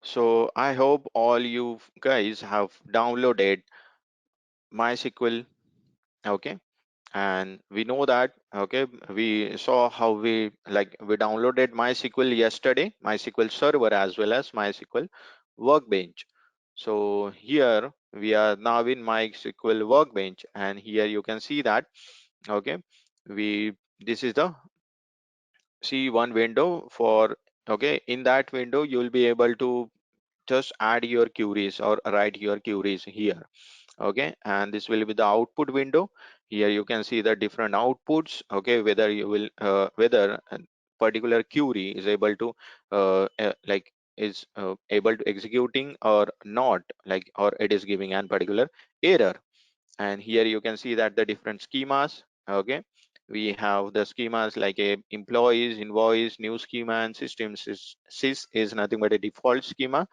So I hope all you guys have downloaded MySQL. Okay, and we know that. Okay, we saw how we downloaded MySQL yesterday, MySQL server as well as MySQL workbench. So here we are now in MySQL workbench, and here you can see that. Okay, we this is the see one window for. Okay, in that window you will be able to just add your queries or write your queries here. Okay, and this will be the output window. Here you can see the different outputs. Okay, whether you will whether a particular query is able to able to executing or not, like, or it is giving an particular error. And here you can see that the different schemas. Okay, we have the schemas like a employees, invoice, new schema, and systems. Sys is nothing but a default schema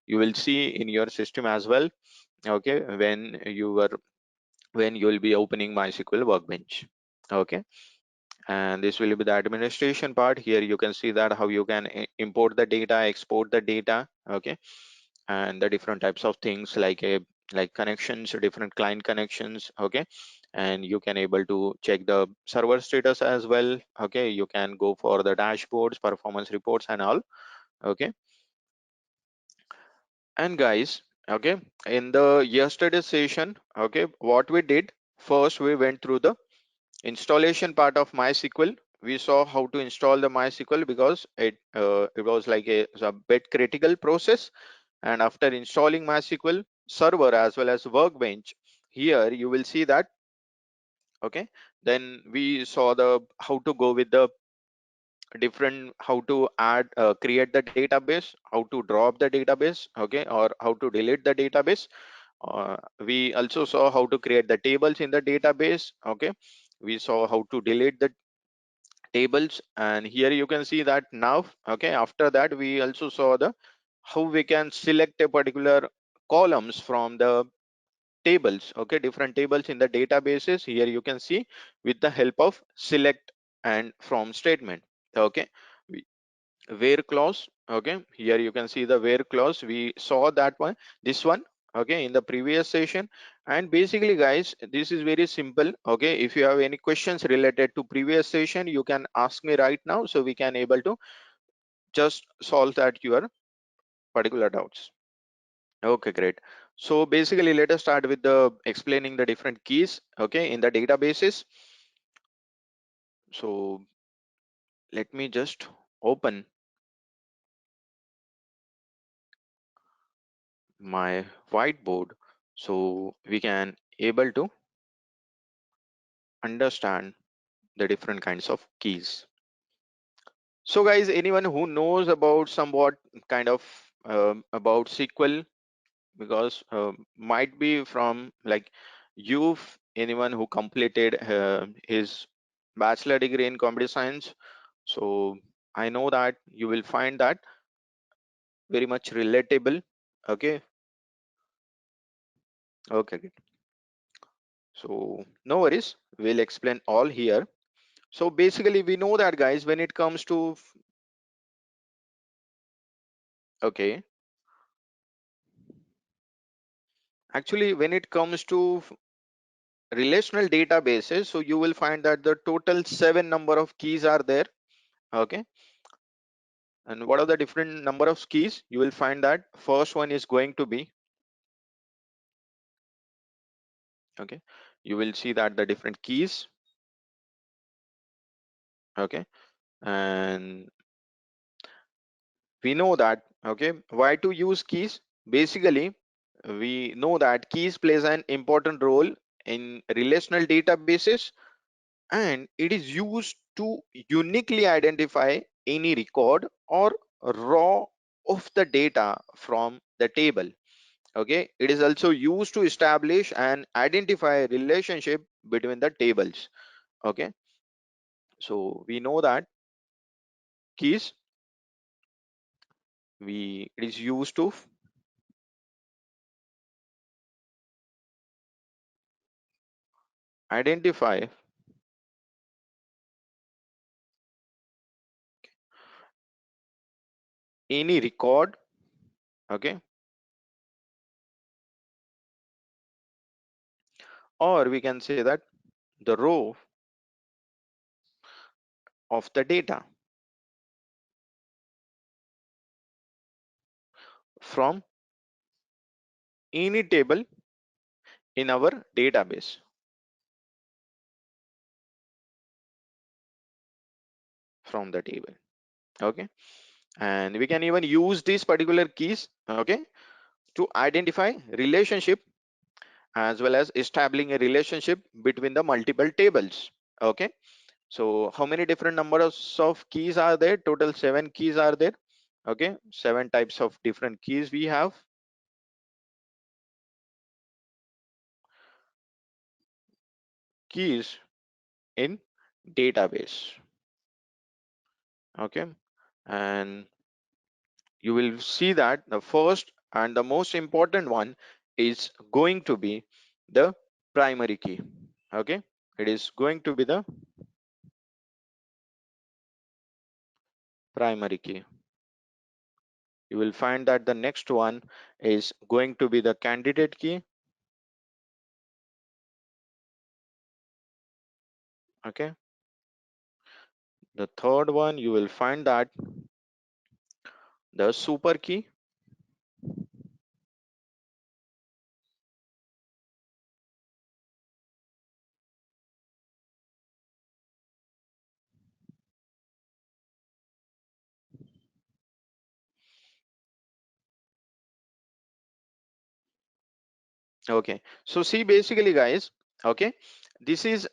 you will see in your system as well. Okay, when you will be opening MySQL workbench. Okay, and this will be the administration part. Here you can see that how you can import the data, export the data. Okay, and the different types of things like connections, different client connections. Okay, and you can able to check the server status as well. Okay, you can go for the dashboards, performance reports, and all. Okay, and guys, okay, in the yesterday session, okay, what we did first, we went through the installation part of MySQL. We saw how to install the MySQL because it was like a bit critical process. And after installing MySQL server as well as workbench, here you will see that. Okay, then we saw the how to go with the different, how to add create the database, how to drop the database. Okay, or how to delete the database. We also saw how to create the tables in the database. Okay, we saw how to delete the tables, and here you can see that now. Okay, after that we also saw the how we can select a particular columns from the tables. Okay, different tables in the databases. Here you can see with the help of select and from statement. Okay, where clause. Okay, here you can see the where clause. We saw that one, this one. Okay, in the previous session. And basically guys, this is very simple. Okay, if you have any questions related to previous session, you can ask me right now, so we can able to just solve that your particular doubts. Okay, great. So basically let us start with the explaining the different keys. Okay, in the databases. So let me just open my whiteboard so we can able to understand the different kinds of keys. So guys, anyone who knows about somewhat kind of about SQL, because might be from like you, anyone who completed his bachelor degree in computer science. So I know that you will find that very much relatable. Okay, okay, good. So no worries, we'll explain all here. So basically we know that guys, when it comes to okay, actually when it comes to relational databases, so you will find that the total 7 number of keys are there. Okay, and what are the different number of keys? You will find that first one is going to be, okay, you will see that the different keys. Okay, and we know that. Okay, why to use keys? Basically we know that keys plays an important role in relational databases, and it is used to uniquely identify any record or raw of the data from the table. Okay, it is also used to establish and identify a relationship between the tables. Okay, so we know that keys, we it is used to identify any record Okay, or we can say that the row of the data from any table in our database, from the table. Okay, and we can even use these particular keys, okay, to identify relationship as well as establishing a relationship between the multiple tables. Okay, so how many different numbers of keys are there? Total 7 keys are there. Okay, 7 types of different keys we have. Keys in database. Okay, and you will see that the first and the most important one is going to be the primary key. Okay, it is going to be the primary key. You will find that the next one is going to be the candidate key. Okay, the third one you will find that the super key. Okay, so see, basically guys, okay, this is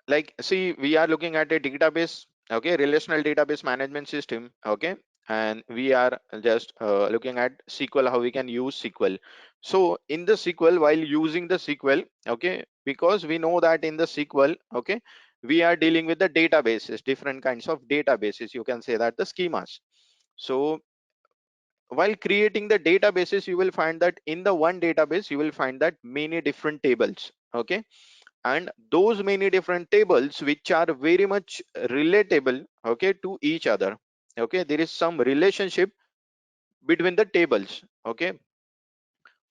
like, see, we are looking at a database, okay, relational database management system. Okay, and we are just looking at SQL, how we can use SQL. So in the SQL, while using the SQL, okay, because we know that in the SQL, okay, we are dealing with the databases, different kinds of databases, you can say that the schemas. So while creating the databases, you will find that in the one database you will find that many different tables. Okay, and those many different tables which are very much relatable, okay, to each other. Okay, there is some relationship between the tables. Okay,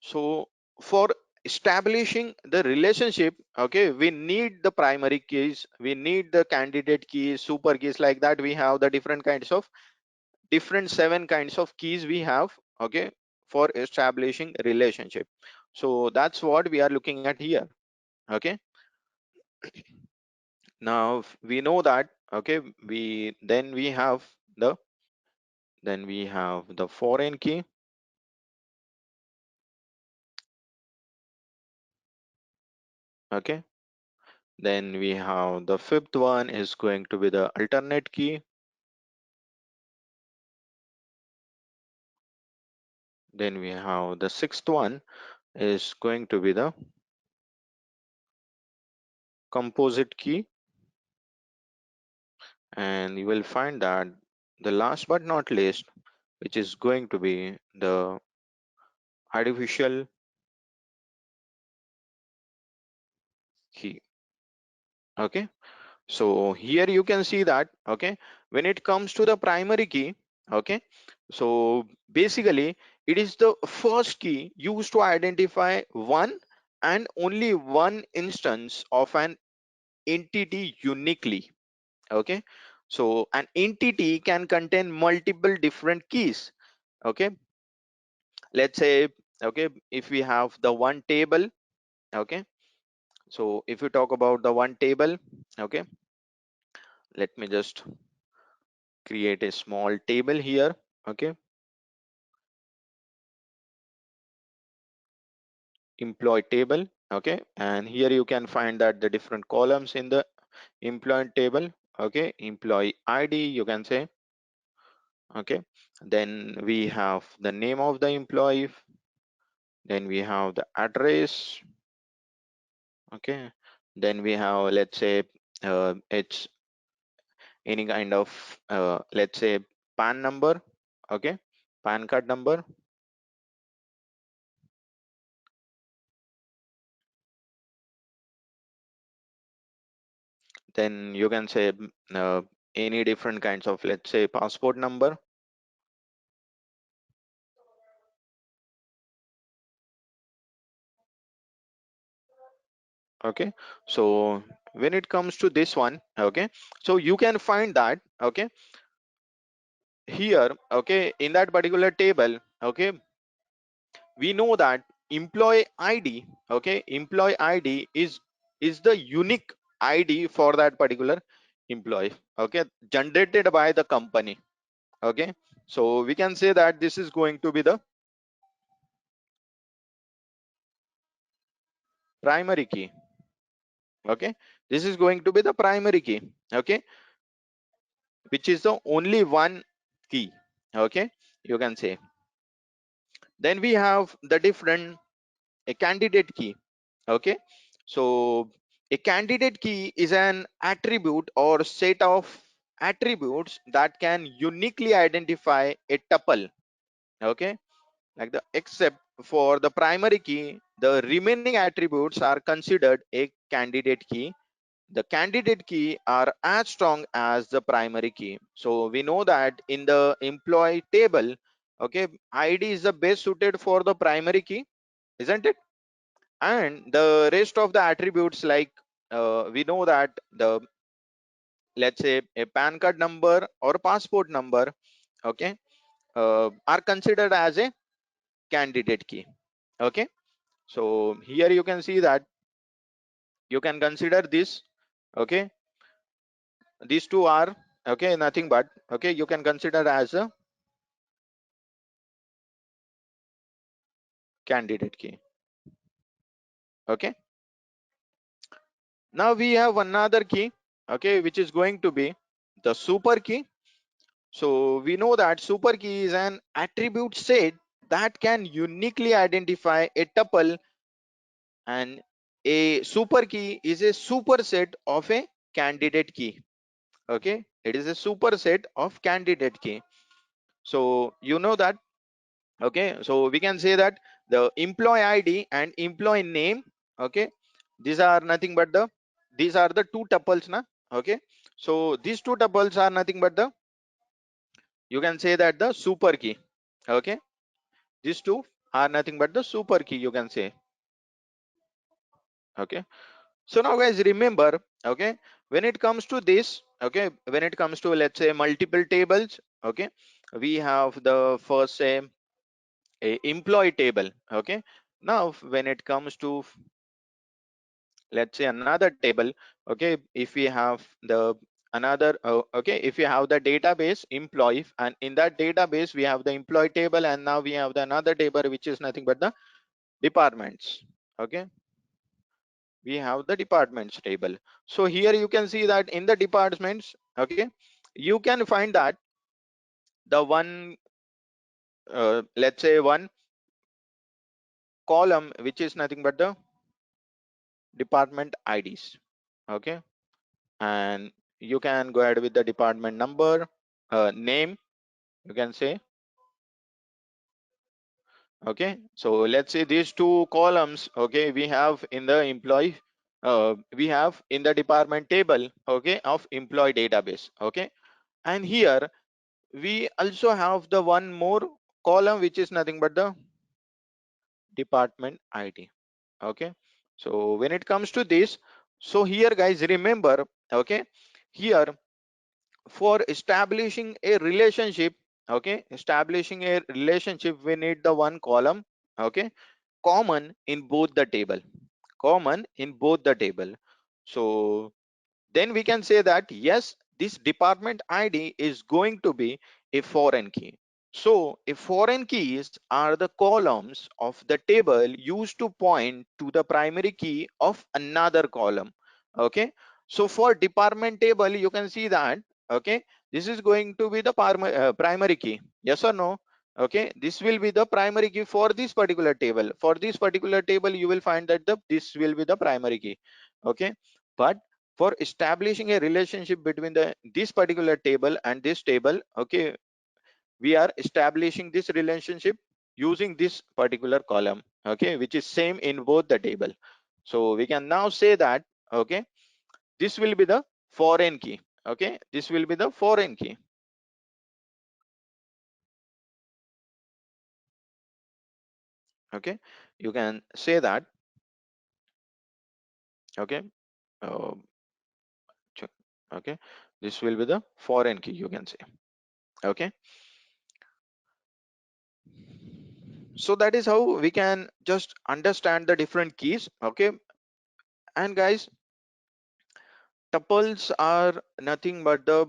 so for establishing the relationship, okay, we need the primary keys, we need the candidate keys, super keys, like that we have the different kinds of different 7 kinds of keys we have. Okay, for establishing relationship. So that's what we are looking at here. Okay, now we know that, okay, we have the foreign key. Okay, then we have the fifth one is going to be the alternate key. Then we have the sixth one is going to be the composite key, and you will find that the last but not least, which is going to be the artificial key. Okay, so here you can see that, okay, when it comes to the primary key, okay, so basically it is the first key used to identify one and only one instance of an entity uniquely. Okay, so an entity can contain multiple different keys. Okay, let's say, okay, if we have the one table. Okay, so if you talk about the one table, okay, let me just create a small table here. Okay, employee table. Okay, and here you can find that the different columns in the employee table. Okay, employee ID, you can say. Okay, then we have the name of the employee, then we have the address. Okay, then we have, let's say, it's any kind of let's say PAN number. Okay, PAN card number. Then you can say any different kinds of, let's say, passport number. Okay, so when it comes to this one, okay, so you can find that, okay, here, okay, in that particular table, okay, we know that employee id, okay, employee id is the unique id for that particular employee, okay, generated by the company. Okay, so we can say that this is going to be the primary key. Okay, this is going to be the primary key, okay, which is the only one key. Okay, you can say. Then we have the different a candidate key. Okay, so a candidate key is an attribute or set of attributes that can uniquely identify a tuple. Okay, like the except for the primary key, the remaining attributes are considered a candidate key. The candidate key are as strong as the primary key. So we know that in the employee table, okay, id is the best suited for the primary key, isn't it? And the rest of the attributes, like we know that the, let's say, a pan card number or passport number, okay, are considered as a candidate key. Okay, so here you can see that you can consider this. Okay, these two are, okay, nothing but, okay, you can consider as a candidate key. Okay, now we have another key, okay, which is going to be the super key. So we know that super key is an attribute set that can uniquely identify a tuple, and a super key is a superset of a candidate key. Okay, it is a superset of candidate key. So you know that. Okay, so we can say that the employee id and employee name, okay, these are nothing but the, these are the two tuples na. Okay, so these two tuples are nothing but the, you can say that the super key. Okay, these two are nothing but the super key, you can say. Okay, so now guys, remember, okay, when it comes to this, okay, when it comes to, let's say, multiple tables, okay, we have the first, say, a employee table. Okay, now when it comes to, let's say, another table, okay, if we have the another, okay, if you have the database employee, and in that database we have the employee table, and now we have the another table which is nothing but the departments. Okay, we have the departments table. So here you can see that in the departments, okay, you can find that the one, let's say, one column which is nothing but the department ids. Okay, and you can go ahead with the department number, name, you can say. Okay, so let's say these two columns, okay, we have in the employee, we have in the department table, okay, of employee database. Okay, and here we also have the one more column which is nothing but the department id. Okay, so when it comes to this, so here guys, remember, okay, here for establishing a relationship, okay, establishing a relationship, we need the one column, okay, common in both the table, common in both the table. So then we can say that yes, this department id is going to be a foreign key. So if foreign keys are the columns of the table used to point to the primary key of another column. Okay, so for department table you can see that, okay, this is going to be the primary key, yes or no? Okay, this will be the primary key for this particular table. For this particular table you will find that the, this will be the primary key. Okay, but for establishing a relationship between the this particular table and this table, okay, we are establishing this relationship using this particular column, okay, which is same in both the table. So we can now say that, okay, this will be the foreign key. Okay, this will be the foreign key. Okay, you can say that. Okay, uh, okay, this will be the foreign key, you can say. Okay, so that is how we can just understand the different keys. Okay, and guys, tuples are nothing but the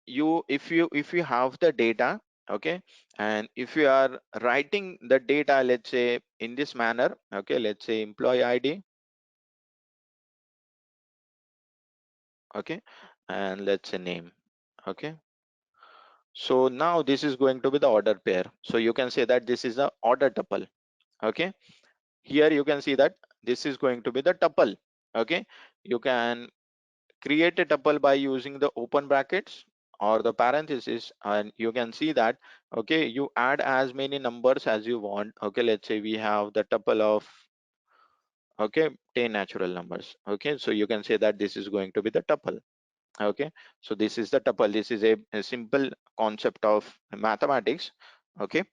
if you have the data, okay, and if you are writing the data, let's say in this manner, okay, let's say employee ID, okay, and let's say name, okay. So now this is going to be the order pair, so you can say that this is a order tuple. Okay, here you can see that this is going to be the tuple. Okay, you can create a tuple by using the open brackets or the parenthesis, and you can see that, okay, you add as many numbers as you want. Okay, let's say we have the tuple of, okay, 10 natural numbers. Okay, so you can say that this is going to be the tuple. Okay, so this is the tuple. This is a simple concept of mathematics. Okay,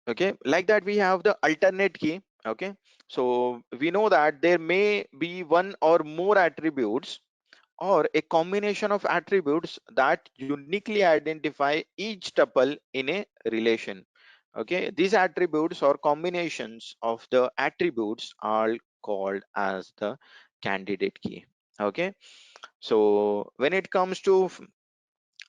okay, like that we have the alternate key. Okay, so we know that there may be one or more attributes or a combination of attributes that uniquely identify each tuple in a relation. Okay, these attributes or combinations of the attributes are called as the candidate key. Okay, so when it comes to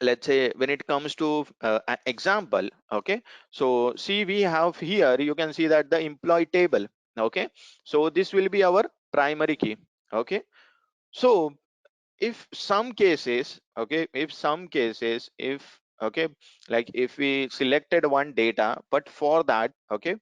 let's say when it comes to an example, okay, so see we have here, you can see that the employee table. Okay, so this will be our primary key. Okay, so if some cases, okay, if some cases, if, okay, like if we selected one data, but for that, okay,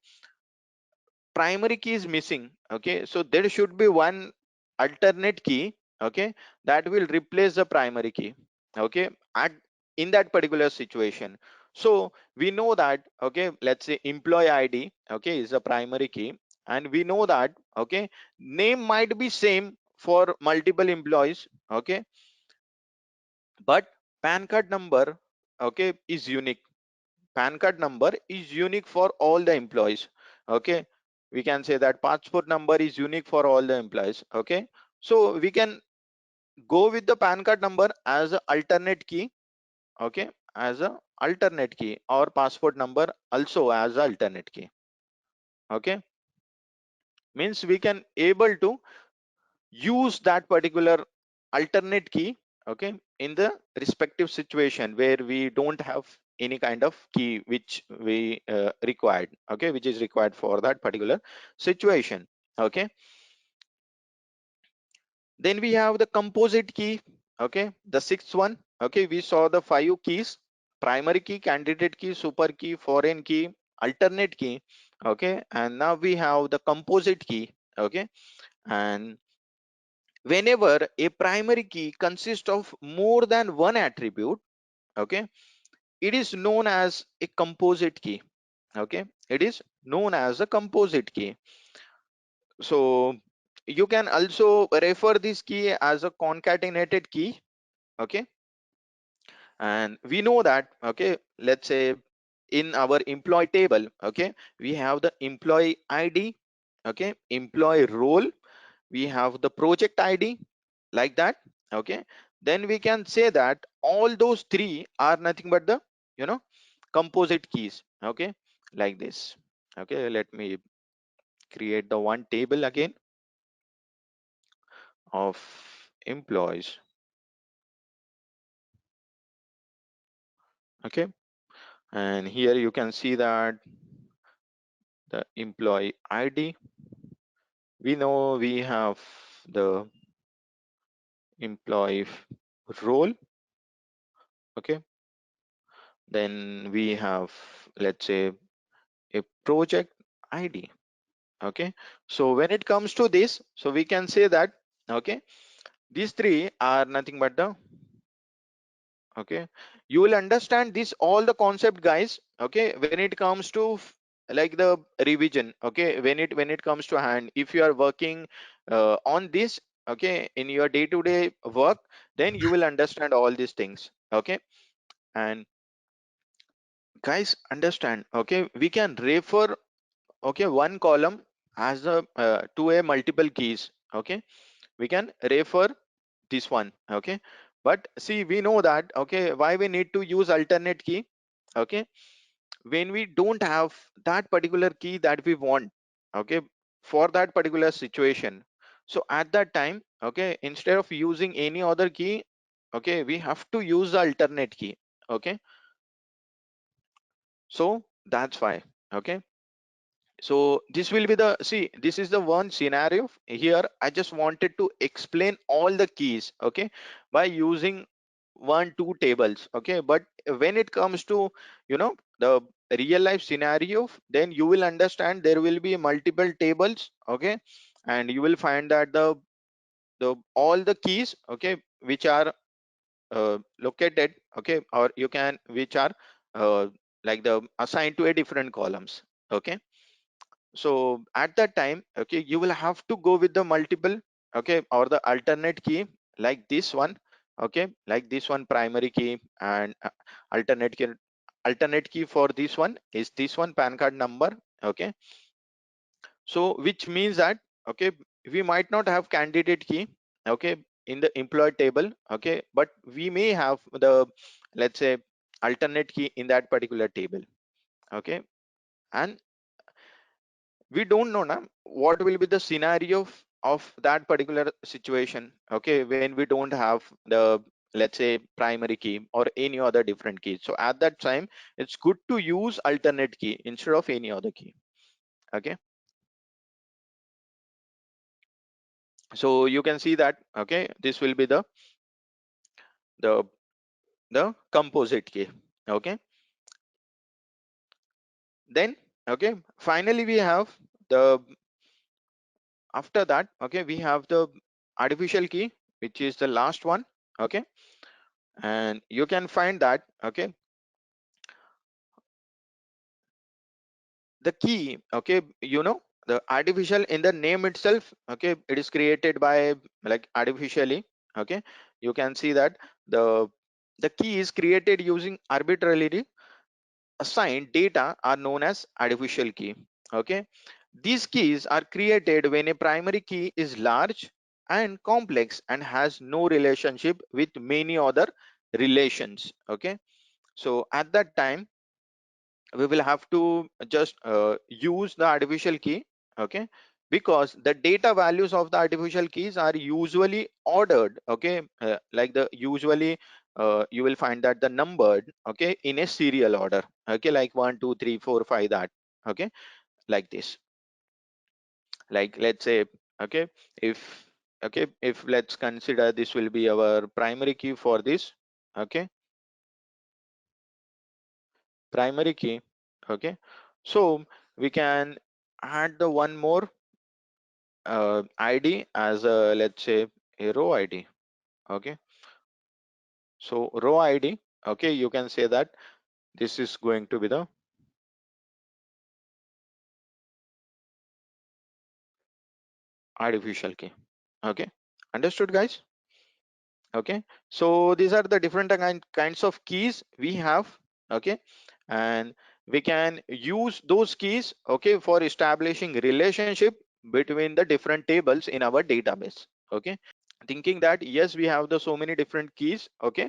primary key is missing. Okay, so there should be one alternate key, okay, that will replace the primary key. Okay, at in that particular situation. So we know that, okay, let's say employee ID, okay, is a primary key, and we know that, okay, name might be same for multiple employees. Okay, but pan card number, okay, is unique. Pan card number is unique for all the employees. Okay, we can say that passport number is unique for all the employees. Okay, so we can go with the pan card number as a alternate key. Okay, as a alternate key, or passport number also as a alternate key. Okay, means we can able to use that particular alternate key, okay, in the respective situation where we don't have any kind of key which we required, okay, which is required for that particular situation. Okay, then we have the composite key. Okay, the sixth one. Okay, we saw the 5 keys: primary key, candidate key, super key, foreign key, alternate key. Okay, and now we have the composite key. Okay, and whenever a primary key consists of more than one attribute, okay, it is known as a composite key. Okay, it is known as a composite key. So you can also refer this key as a concatenated key. Okay, and we know that, okay, let's say in our employee table, okay, we have the employee ID, okay, employee role, we have the project ID, like that. Okay, then we can say that all those three are nothing but the, you know, composite keys. Okay, like this. Okay, let me create the one table again of employees. Okay, and here you can see that the employee ID, we know we have the employee role. Okay, then we have, let's say, a project ID. Okay, so when it comes to this, so we can say that, okay, these three are nothing but the, okay, you will understand this all the concept, guys. Okay, when it comes to like the revision. Okay, when it comes to hand, if you are working on this, okay, in your day-to-day work, then you will understand all these things. Okay, and guys, understand, okay, we can refer, okay, one column as a to a multiple keys, okay, we can refer this one, okay. But see, we know that, okay, why we need to use alternate key, okay, when we don't have that particular key that we want, okay, for that particular situation. So at that time, okay, instead of using any other key, okay, we have to use the alternate key, okay. So that's why, okay. So this will be the, see, this is the one scenario here. I just wanted to explain all the keys, okay, by using one two tables, okay. But when it comes to, the real life scenario, then you will understand there will be multiple tables, okay, and you will find that the all the keys, okay, which are located, okay, or you can, which are like the assigned to a different columns, okay. So at that time, okay, you will have to go with the multiple, okay, or the alternate key, like this one, okay, like this one primary key, and alternate key for this one is this one pan card number, okay. So which means that, okay, we might not have candidate key, okay, in the employee table, okay, but we may have the, let's say, alternate key in that particular table, okay. And we don't know now what will be the scenario of that particular situation, okay, when we don't have the, let's say, primary key or any other different key. So at that time, it's good to use alternate key instead of any other key, okay. So you can see that, okay, this will be the the composite key, okay. Then, okay, finally we have the, after that, okay, we have the artificial key, which is the last one, okay. And you can find that, okay, the key, okay, the artificial in the name itself, okay, it is created by, like, artificially, okay. You can see that the the key is created using arbitrarily assigned data are known as artificial key, okay. These keys are created when a primary key is large and complex and has no relationship with many other relations, okay. So at that time, we will have to just use the artificial key, okay, because the data values of the artificial keys are usually ordered, okay, like the usually you will find that the numbered, okay, in a serial order, okay, like 1 2 3 4 5, that, okay, like this. Like, let's say, okay, if, okay, if let's consider this will be our primary key for this, okay, primary key, okay. So we can add the one more id as a, let's say, a row id, okay. So row id, okay, you can say that this is going to be the artificial key, okay. Understood, guys? Okay, so these are the different kinds of keys we have, okay. And we can use those keys, okay, for establishing relationship between the different tables in our database, okay. Thinking that yes, we have the so many different keys, okay,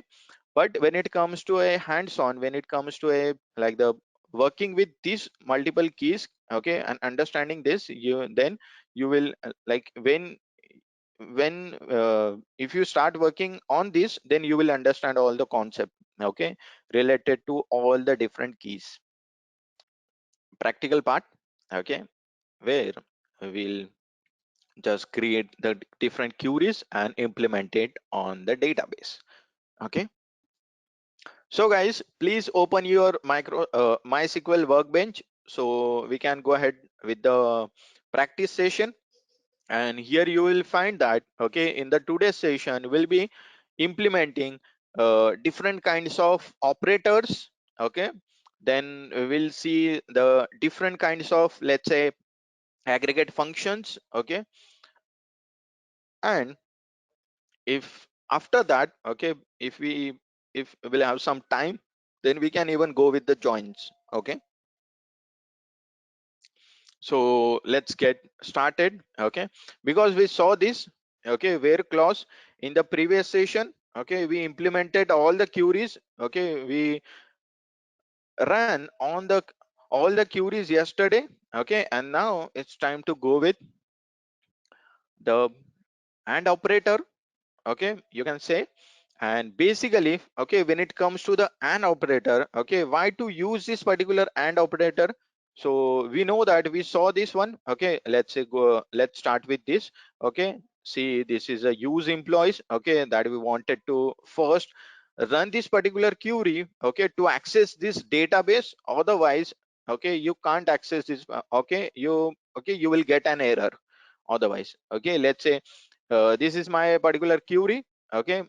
but when it comes to a hands-on, when it comes to a, like, the working with these multiple keys, okay, and understanding this, you then you will like, when if you start working on this, then you will understand all the concept, okay, related to all the different keys. Practical part, okay, where we'll just create the different queries and implement it on the database, okay. So guys, please open your MySQL workbench so we can go ahead with the practice session. And here you will find that, okay, in the today's session we'll be implementing different kinds of operators, okay. Then we'll see the different kinds of, let's say, aggregate functions, okay. And if after that, okay, if we'll have some time, then we can even go with the joins, okay. So let's get started. Okay, because we saw this, okay, where clause in the previous session. Okay, we implemented all the queries. Okay, we ran on the all the queries yesterday. Okay, and now it's time to go with the and operator. Okay, you can say. And basically, okay, when it comes to the and operator, okay, why to use this particular and operator? So we know that we saw this one. Okay, let's say go, let's start with this. Okay, see, this is a use employees. Okay, that we wanted to first run this particular query, okay, to access this database. Otherwise, okay, you can't access this. Okay, you will get an error otherwise. Okay, let's say this is my particular query. Okay,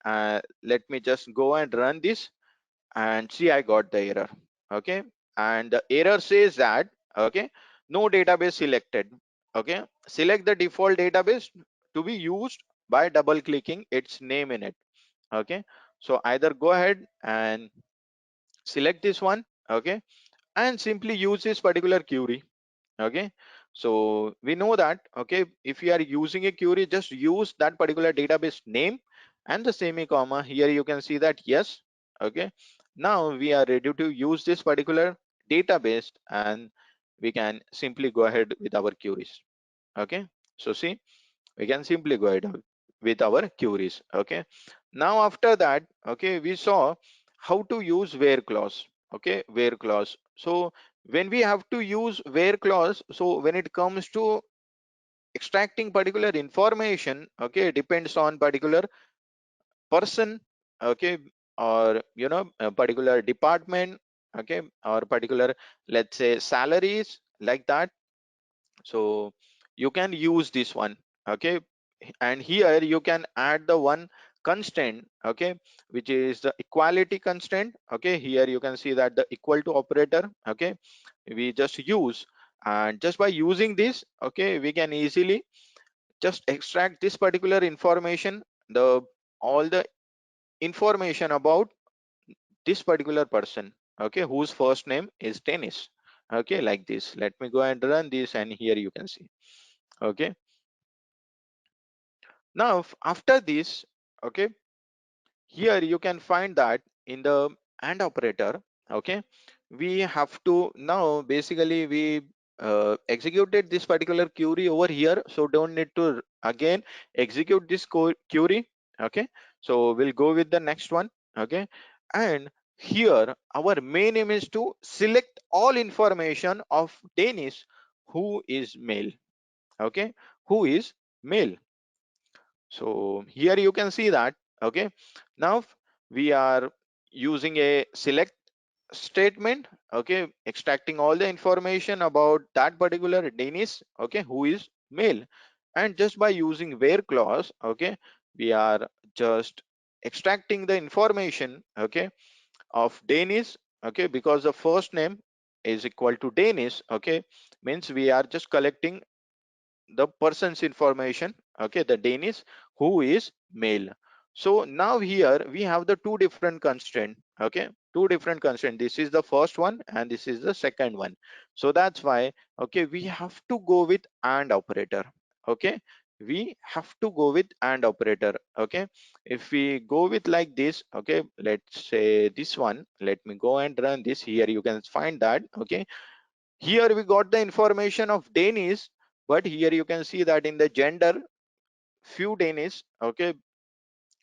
let me just go and run this and see, I got the error. Okay, and the error says that, okay, no database selected. Okay, select the default database to be used by double clicking its name in it. Okay, so either go ahead and select this one. Okay, and simply use this particular query. Okay, so we know that, okay, if you are using a query, just use that particular database name and the semi comma. Here you can see that, yes. Okay, now we are ready to use this particular database, and we can simply go ahead with our queries. Okay, so see, we can simply go ahead with our queries. Okay, now after that, okay, we saw how to use where clause. Okay, where clause. So when we have to use where clause, so when it comes to extracting particular information, okay, depends on particular person. Okay, or a particular department. Okay, or particular, let's say, salaries, like that. So you can use this one. Okay, and here you can add the one constraint, okay, which is the equality constraint. Okay, here you can see that the equal to operator, okay, we just use, and just by using this, okay, we can easily just extract this particular information, the all the information about this particular person, okay, whose first name is Dennis. Okay, like this. Let me go and run this, and here you can see. Okay, now after this, okay, here you can find that in the AND operator. Okay, we have to now basically we executed this particular query over here, so don't need to again execute this query. Okay, so we'll go with the next one. Okay, and here our main aim is to select all information of Dennis who is male. Okay, who is male. So here you can see that. Okay, now we are using a select statement. Okay, extracting all the information about that particular Dennis, okay, who is male. And just by using where clause, okay, we are just extracting the information, okay, of Dennis. Okay, because the first name is equal to Dennis. Okay, means we are just collecting the person's information, okay, the Danish who is male. So now here we have the two different constraint. Okay, two different constraint. This is the first one and this is the second one. So that's why, okay, we have to go with and operator. Okay, we have to go with and operator. Okay, if we go with like this, okay, let's say this one, let me go and run this. Here you can find that, okay, here we got the information of Danish, but here you can see that in the gender, few Danish, okay,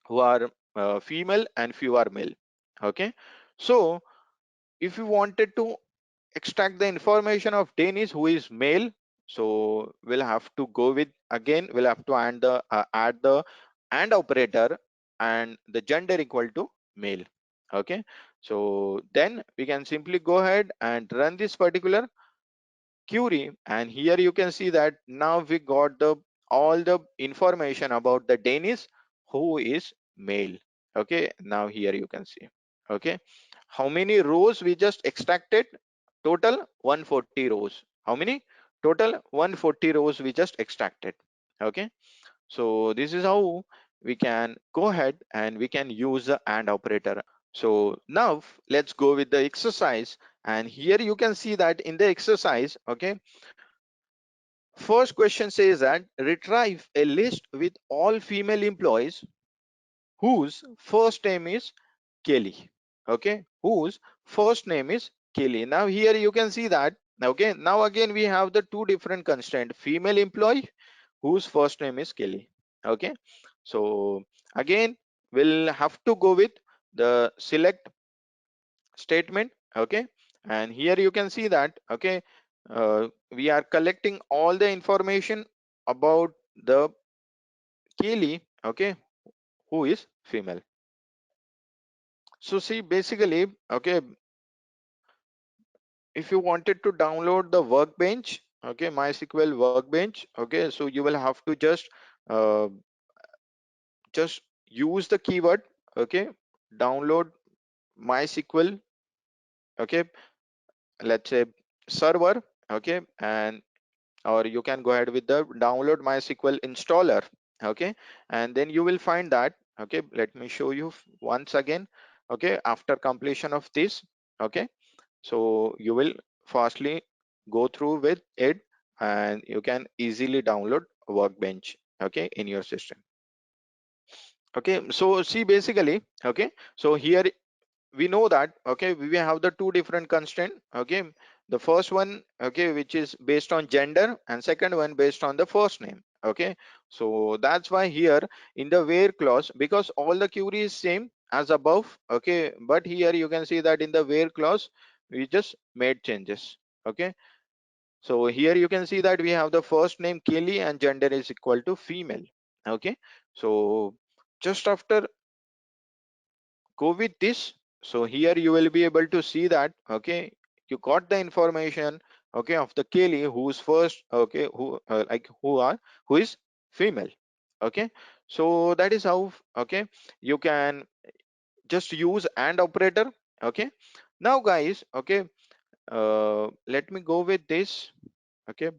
who are female and few are male. Okay, so if you wanted to extract the information of Danish who is male, so we'll have to go with, again we'll have to add the and operator and the gender equal to male. Okay, so then we can simply go ahead and run this particular query, and here you can see that now we got the all the information about the Danish who is male. Okay, now here you can see. Okay, how many rows we just extracted? Total 140 rows. How many? Total 140 rows we just extracted. Okay, so this is how we can go ahead and we can use the and operator. So now let's go with the exercise, and here you can see that in the exercise, okay, First question says that retrieve a list with all female employees whose first name is Kelly. Okay, whose first name is Kelly. Now here you can see that. Okay, now again we have the two different constraint: female employee whose first name is Kelly. Okay, so again we'll have to go with the select statement. Okay, and here you can see that. Okay, we are collecting all the information about the Kelly. Okay, who is female. So see, basically, okay, if you wanted to download the workbench, okay, MySQL workbench, okay, so you will have to uh, just use the keyword, okay, download MySQL, okay, let's say server, okay, and or you can go ahead with the download MySQL installer, okay, and then you will find that. Okay, let me show you once again. Okay, after completion of this, okay, so you will fastly go through with it and you can easily download workbench, okay, in your system. Okay, so see, basically, okay, so here we know that, okay, we have the two different constraint. Okay, the first one, okay, which is based on gender, and second one based on the first name. Okay, so that's why here in the where clause, because all the query is same as above, okay, but here you can see that in the where clause we just made changes. Okay, so here you can see that we have the first name Kelly and gender is equal to female. Okay, so just after go with this, so here you will be able to see that, okay, you got the information, okay, of the Kelly who's first, okay, who who is female. Okay, so that is how, okay, you can just use and operator. Okay, now guys, okay, let me go with this. Okay,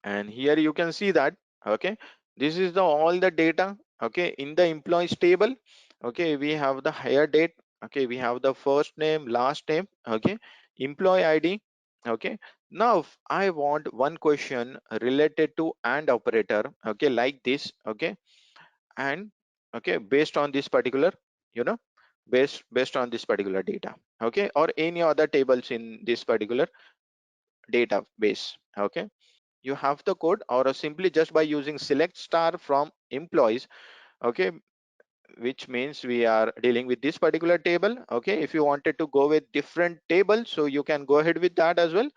and here you can see that, okay, this is the all the data, okay, in the employees table. Okay, we have the hire date, okay, we have the first name, last name, okay, employee ID. Okay, now if I want one question related to and operator, okay, like this, okay, and okay, based on this particular, you know, based on this particular data, okay, or any other tables in this particular database. Okay, you have the code, or simply just by using select star from employees. Okay, which means we are dealing with this particular table. Okay, if you wanted to go with different table, so you can go ahead with that as well.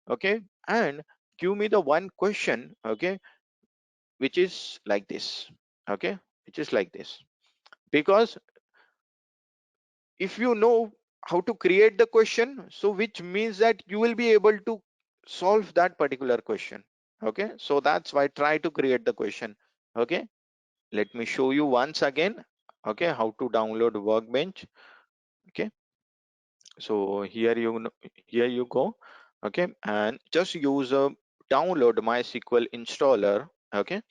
Okay, and give me the one question, okay, which is like this. Okay, which is like this, because if you know how to create the question, so which means that you will be able to solve that particular question. Okay, so that's why try to create the question. Okay, let me show you once again, okay, how to download workbench. Okay, so here you go. Okay, and just use a download MySQL installer. Okay,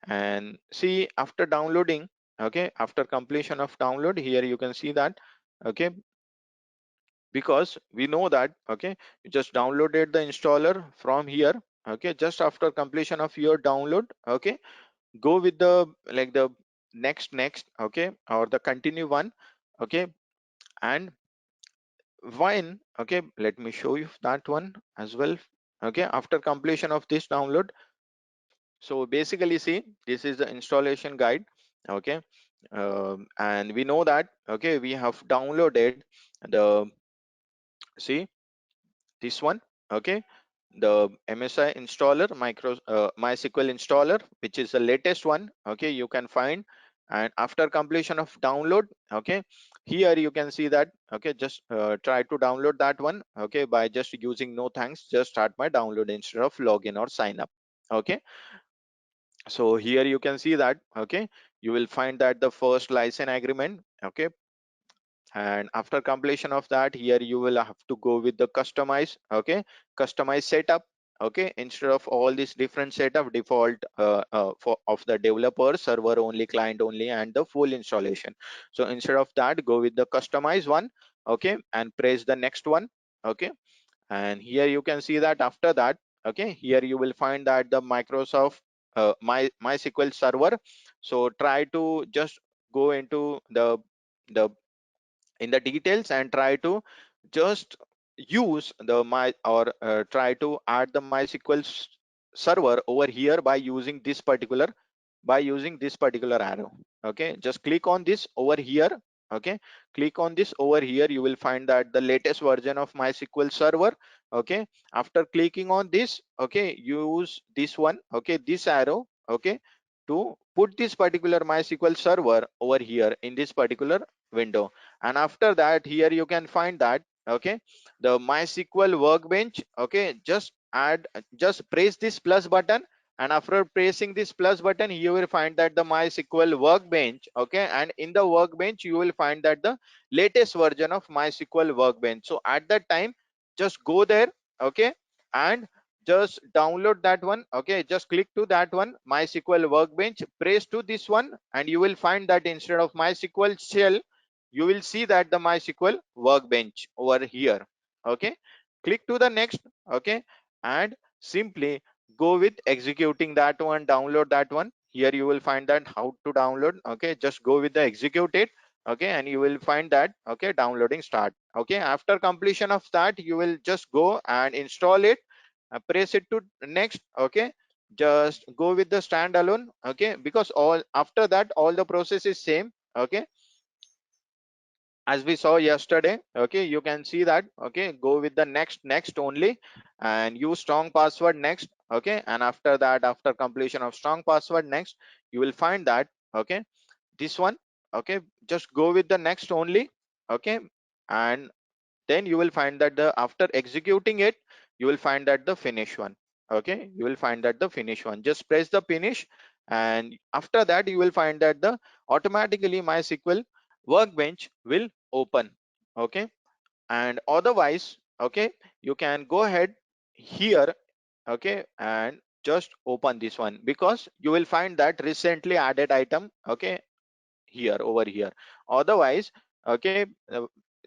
and see, after downloading, okay, after completion of download, here you can see that, okay, because we know that, okay, you just downloaded the installer from here. Okay, just after completion of your download, okay, go with the like the next, okay, or the continue one. Okay, and when, okay, let me show you that one as well. Okay, after completion of this download, so basically see, this is the installation guide. Okay, and we know that, okay, we have downloaded the, see, this one. Okay, the MSI installer, MySQL installer, which is the latest one. Okay, you can find, and after completion of download, okay, here you can see that, okay, just try to download that one, okay, by just using no thanks, just start my download instead of login or sign up. Okay, so here you can see that, okay, you will find that the first license agreement. Okay, and after completion of that, here you will have to go with the customize, okay, customize setup. Okay, instead of all these different setup default for of the developer, server only, client only, and the full installation, so instead of that, go with the customize one. Okay, and press the next one. Okay, and here you can see that after that, Okay, here you will find that the Microsoft MySQL server. So try to just go into the in the details and try to just use the my or try to add the MySQL server over here by using this particular arrow. Okay, just click on this over here. Okay, click on this over here, you will find that the latest version of MySQL server. Okay, after clicking on this, okay, use this one, okay, this arrow, okay, to put this particular MySQL server over here in this particular window. And after that, here you can find that, okay, the MySQL workbench. Okay, just press this plus button, and after pressing this plus button, you will find that the MySQL workbench. Okay, and in the workbench you will find that the latest version of MySQL workbench. So at that time, just go there, okay, and just download that one. Okay, just click to that one, MySQL workbench, press to this one, and you will find that instead of MySQL shell, you will see that the MySQL workbench over here. Okay, click to the next. Okay, and simply go with executing that one, download that one. Here you will find that how to download. Okay, just go with the execute it. Okay, and you will find that, okay, downloading start. Okay, after completion of that, you will just go and install it, press it to next. Okay, just go with the standalone. Okay, because all after that all the process is same. Okay, as we saw yesterday. Okay, you can see that. Okay, go with the next only, and use strong password next. Okay, and after that, after completion of strong password next, you will find that, okay, this one. Okay, just go with the next only. Okay, and then you will find that the after executing it, you will find that the finish one. Okay, you will find that the finish one, just press the finish, and after that you will find that the automatically MySQL workbench will open. Okay, and otherwise, okay, you can go ahead here. Okay, and just open this one, because you will find that recently added item. Okay, here over here. Otherwise, okay,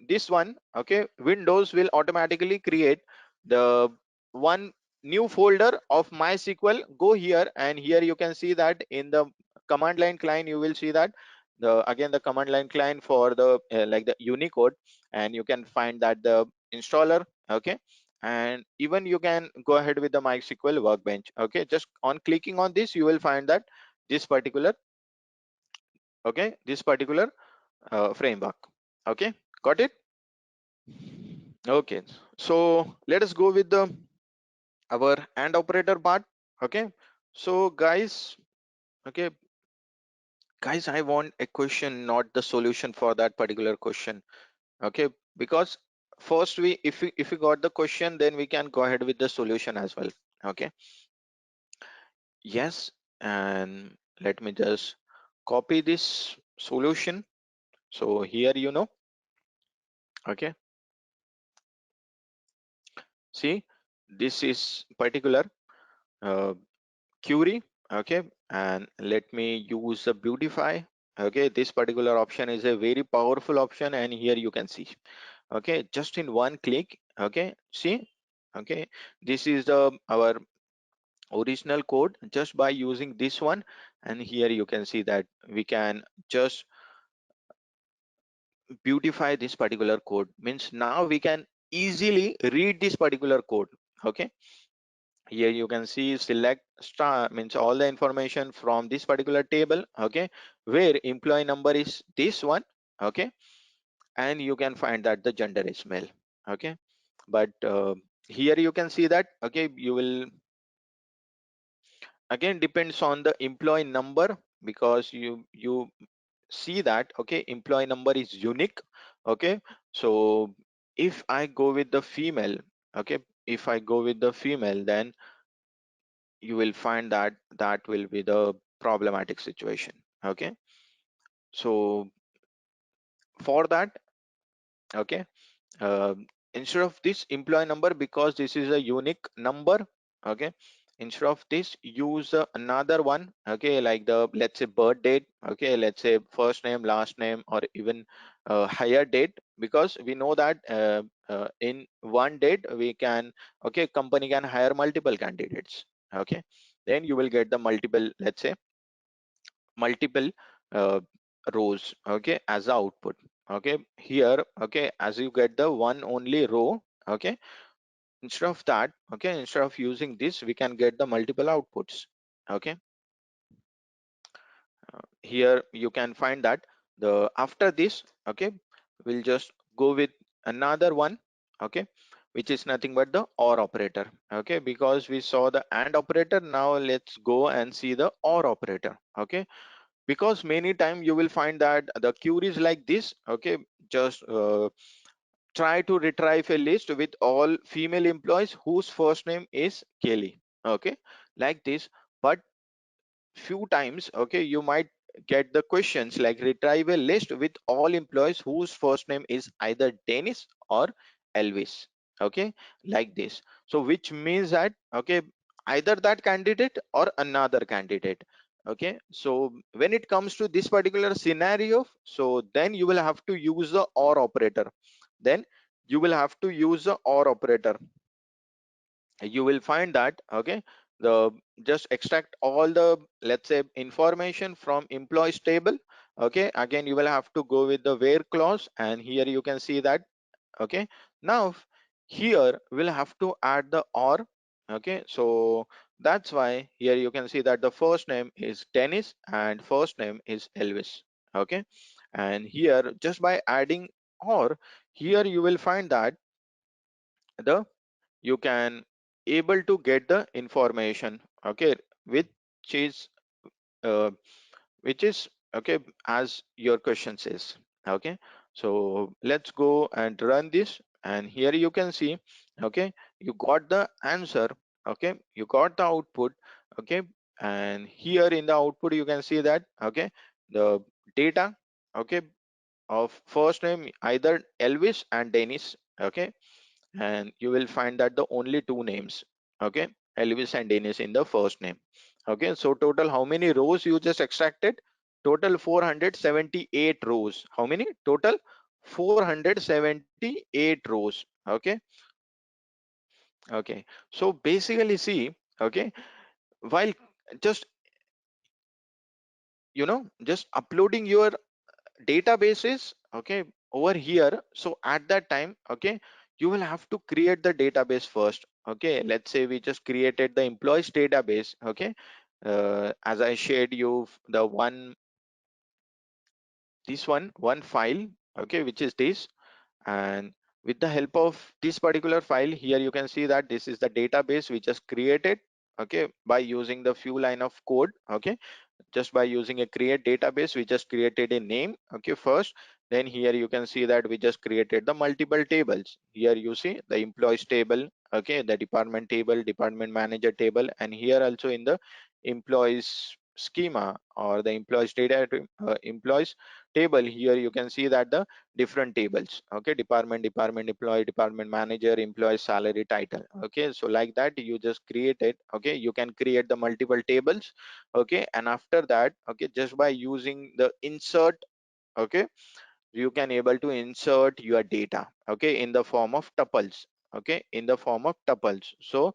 this one, okay, Windows will automatically create the one new folder of MySQL. Go here, and here you can see that in the command line client, you will see that the command line client for the like the Unicode, and you can find that the installer. Okay, and even you can go ahead with the MySQL workbench. Okay, just on clicking on this, you will find that this particular, okay, this particular framework. Okay, got it. Okay, so let us go with the our and operator part. Okay, so okay guys, I want a question, not the solution for that particular question. Okay, because first if we got the question, then we can go ahead with the solution as well. Okay, yes, and let me just copy this solution. So here, okay, see, this is particular uh, query. Okay, and let me use the beautify. Okay, this particular option is a very powerful option, and here you can see, okay, just in one click. Okay, see, okay, this is the our original code just by using this one. And here you can see that we can just beautify this particular code, means now we can easily read this particular code. Okay, here you can see select star, means all the information from this particular table. Okay, where employee number is this one. Okay, and you can find that the gender is male. Okay, but here you can see that, okay, you will again depends on the employee number, because you see that, okay, employee number is unique. Okay, so if I go with the female, okay, if I go with the female, then you will find that that will be the problematic situation. Okay, so for that, okay, instead of this employee number, because this is a unique number. Okay, instead of this, use another one. Okay, like the, let's say, birth date. Okay, let's say first name, last name, or even higher date, because we know that in one date we can, okay, company can hire multiple candidates. Okay, then you will get the multiple, let's say multiple uh, rows, okay, as the output. Okay, here, okay, as you get the one only row, okay, instead of that, okay, instead of using this we can get the multiple outputs. Okay, here you can find that the after this, okay, we'll just go with another one, okay, which is nothing but the or operator. Okay, because we saw the and operator, now let's go and see the or operator. Okay, because many time you will find that the queries like this, okay, just try to retrieve a list with all female employees whose first name is Kelly. Okay, like this. But few times, okay, you might get the questions like retrieve a list with all employees whose first name is either Dennis or Elvis. Okay, like this. So which means that, okay, either that candidate or another candidate. Okay, so when it comes to this particular scenario, so then you will have to use the or operator. Then you will have to use the or operator. You will find that, okay, the just extract all the, let's say, information from employees table. Okay, again you will have to go with the where clause, and here you can see that. Okay, now here we'll have to add the or. Okay, so that's why here you can see that the first name is Dennis and first name is Elvis. Okay, and here just by adding or, here you will find that the you can able to get the information, okay, which is uh, which is okay as your question says. Okay, so let's go and run this, and here you can see, okay, you got the answer. Okay, you got the output. Okay, and here in the output you can see that, okay, the data, okay, of first name either Elvis and Dennis. Okay, and you will find that the only two names, okay, Elvis and Dennis in the first name. Okay, so total how many rows you just extracted? Total 478 rows. How many total? 478 rows. Okay, okay, so basically see, okay, while just, just uploading your databases, okay, over here, so at that time, okay, you will have to create the database first. Okay, let's say we just created the employees database. Okay, as I shared you the one, this one file, okay, which is this. And with the help of this particular file, here you can see that this is the database we just created, okay, by using the few line of code. Okay, just by using a create database, we just created a name, okay, first. Then here you can see that we just created the multiple tables. Here you see the employees table, okay, the department table, department manager table, and here also in the employees schema or the employees data, employees table, here you can see that the different tables, okay, department employee, department manager, employee salary, title. Okay, so like that you just create it. Okay, you can create the multiple tables. Okay, and after that, okay, just by using the insert, okay, you can able to insert your data, okay, in the form of tuples. Okay, in the form of tuples. So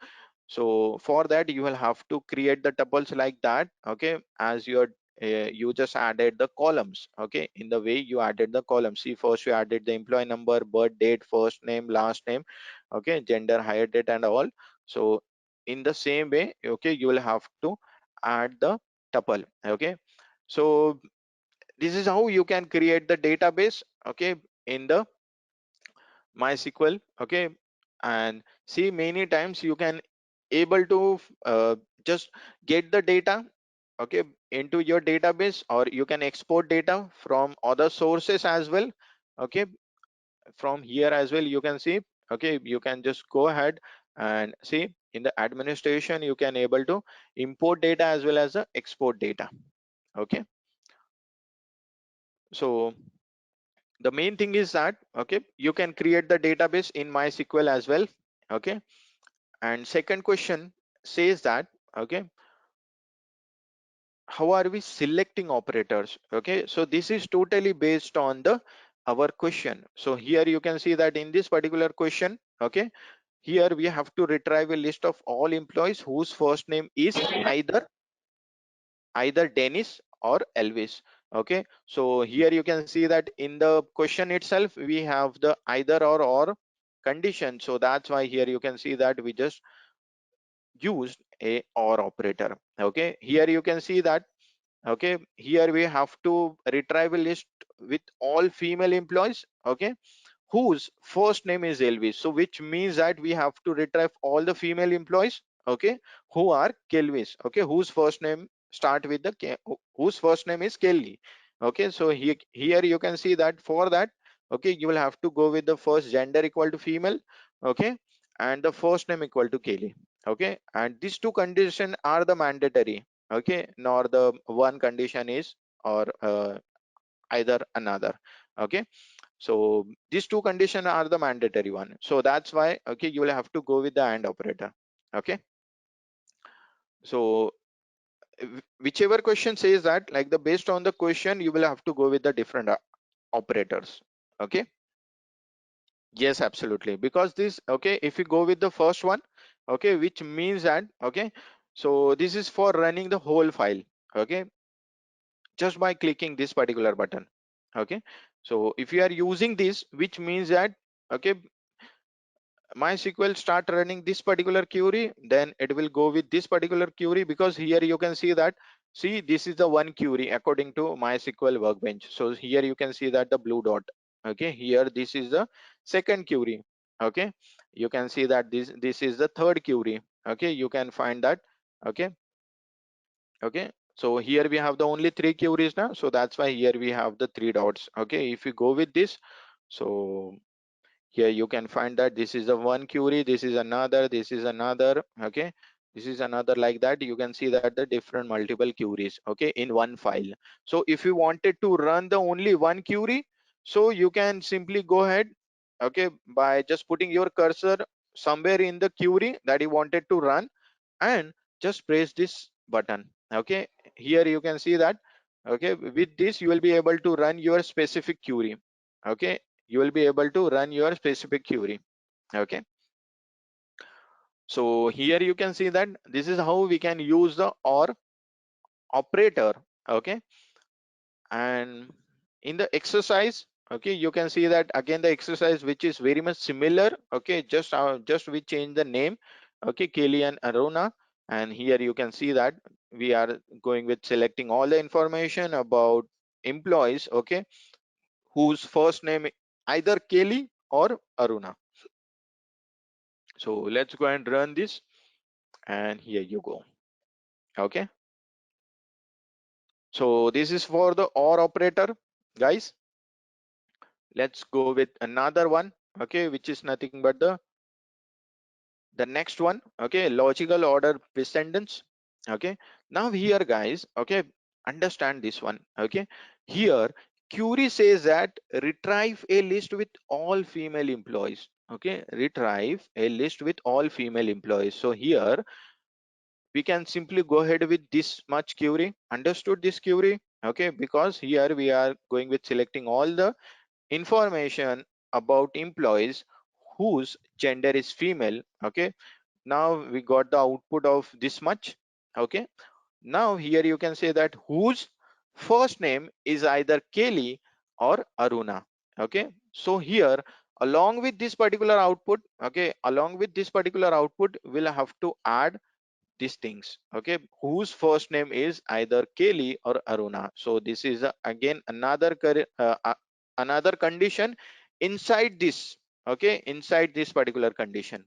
for that you will have to create the tuples like that. Okay, as your you just added the columns. Okay, in the way you added the columns, see, first you added the employee number, birth date, first name, last name, okay, gender, hire date, and all. So in the same way, okay, you will have to add the tuple. Okay, so this is how you can create the database, okay, in the MySQL. Okay, and see, many times you can able to just get the data, okay, into your database, or you can export data from other sources as well. Okay, from here as well you can see. Okay, you can just go ahead and see in the administration you can able to import data as well as the export data. Okay, so the main thing is that, okay, you can create the database in MySQL as well. Okay, and second question says that, okay, how are we selecting operators? Okay, so this is totally based on the our question. So here you can see that in this particular question, okay, here we have to retrieve a list of all employees whose first name is either Dennis or Elvis. Okay, so here you can see that in the question itself we have the either or condition. So that's why here you can see that we just used a or operator. Okay, here you can see that, okay, here we have to retrieve a list with all female employees, okay, whose first name is Elvis. So which means that we have to retrieve all the female employees, okay, who are Kelvis, okay, whose first name start with the whose first name is Kelly. Okay, so here you can see that for that, okay, you will have to go with the first gender equal to female, okay, and the first name equal to Kelly. Okay, and these two conditions are the mandatory, okay, nor the one condition is or either another. Okay, so these two conditions are the mandatory one, so that's why, okay, you will have to go with the AND operator. Okay, so whichever question says that, like the based on the question, you will have to go with the different operators. Okay, yes, absolutely, because this, okay, if you go with the first one, okay, which means that, okay, so this is for running the whole file, okay, just by clicking this particular button. Okay, so if you are using this, which means that, okay, MySQL start running this particular query, then it will go with this particular query, because here you can see that, see, this is the one query according to MySQL workbench. So here you can see that the blue dot, okay, here this is the second query. Okay, you can see that this is the third query. Okay, you can find that. Okay, okay, so here we have the only three queries now, so that's why here we have the three dots. Okay, if you go with this, so here you can find that this is the one query, this is another, this is another, okay, this is another, like that you can see that the different multiple queries, okay, in one file. So if you wanted to run the only one query, so you can simply go ahead, okay, by just putting your cursor somewhere in the query that you wanted to run, and just press this button. Okay, here you can see that, okay, with this you will be able to run your specific query. Okay, you will be able to run your specific query. Okay, so here you can see that this is how we can use the or operator. Okay, and in the exercise, okay, you can see that again the exercise which is very much similar. Okay, just we change the name, okay, Kelly and Aruna, and here you can see that we are going with selecting all the information about employees, okay, whose first name either Kelly or Aruna. So let's go and run this, and here you go. Okay, so this is for the or operator, guys. Let's go with another one, okay, which is nothing but the next one, okay, logical order precedence. Okay, now here, guys, okay, understand this one. Okay, here query says that retrieve a list with all female employees. Okay, retrieve a list with all female employees. So here we can simply go ahead with this much query. Understood this query? Okay, because here we are going with selecting all the information about employees whose gender is female. Okay, now we got the output of this much. Okay, now here you can say that whose first name is either Kelly or Aruna. Okay, so here along with this particular output, okay, along with this particular output, we'll have to add these things, okay, whose first name is either Kelly or Aruna. So this is again another another condition inside this, okay, inside this particular condition.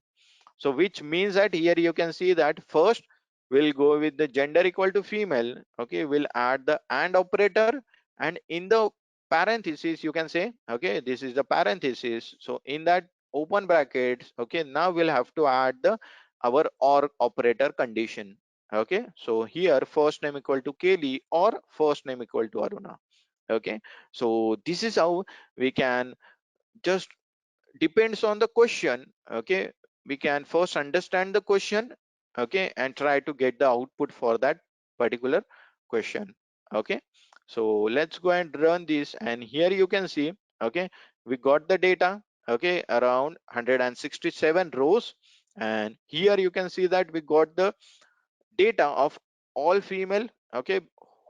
So which means that here you can see that first we'll go with the gender equal to female. Okay, we'll add the and operator, and in the parenthesis you can say, okay, this is the parenthesis. So in that open brackets, okay, now we'll have to add the our or operator condition. Okay, so here first name equal to Kelly or first name equal to Aruna. Okay, so this is how we can just depends on the question. Okay, we can first understand the question, okay, and try to get the output for that particular question. Okay, so let's go and run this, and here you can see, Okay, we got the data, okay, around 167 rows, and here you can see that we got the data of all female, okay,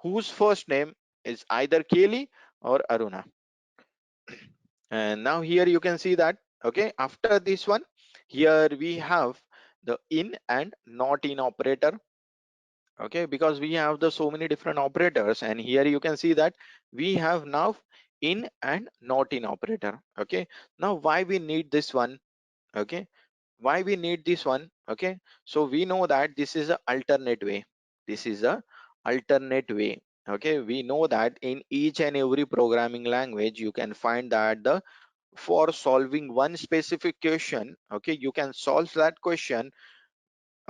whose first name is either Kelly or Aruna. And now here you can see that, okay, after this one, here we have the in and not in operator. Okay, because we have the so many different operators, and here you can see that we have now in and not in operator. Okay, now why we need this one? Okay, why we need this one? Okay, so we know that this is a alternate way. This is a alternate way. Okay, we know that in each and every programming language you can find that the for solving one specific question, okay, you can solve that question,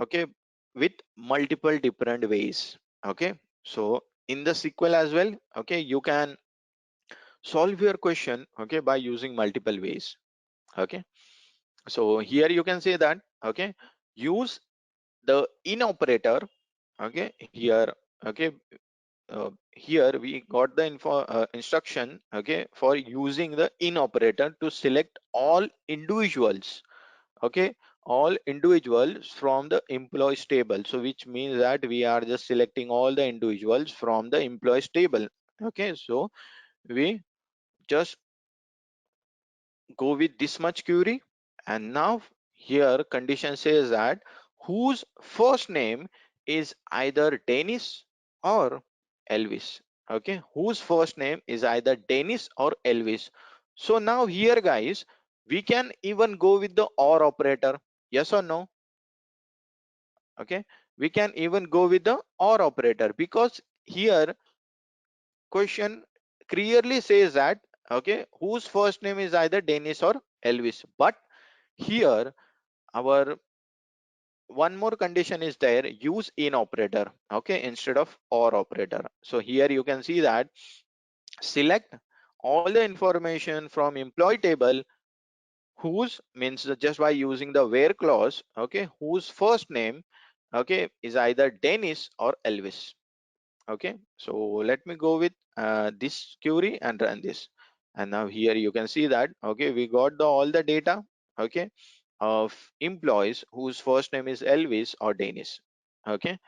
okay, with multiple different ways. Okay, so in the SQL as well, okay, you can solve your question, okay, by using multiple ways. Okay, so here you can say that, okay, use the in operator. Okay, here, okay, here we got the instruction, okay, for using the in operator to select all individuals, okay, all individuals from the employees table. So which means that we are just selecting all the individuals from the employees table. Okay, so we just go with this much query, and now here condition says that whose first name is either Dennis or Elvis. Okay, whose first name is either Dennis or Elvis. So now here guys, we can even go with the or operator. Yes or no? Okay, we can even go with the or operator, because here question clearly says that, okay, whose first name is either Dennis or Elvis. But here our one more condition is there, use in operator, okay, instead of or operator. So here you can see that select all the information from employee table whose means just by using the where clause, okay, whose first name, okay, is either Dennis or Elvis. Okay, so let me go with this query and run this, and now here you can see that, okay, we got the all the data, okay, of employees whose first name is Elvis or Dennis. Okay,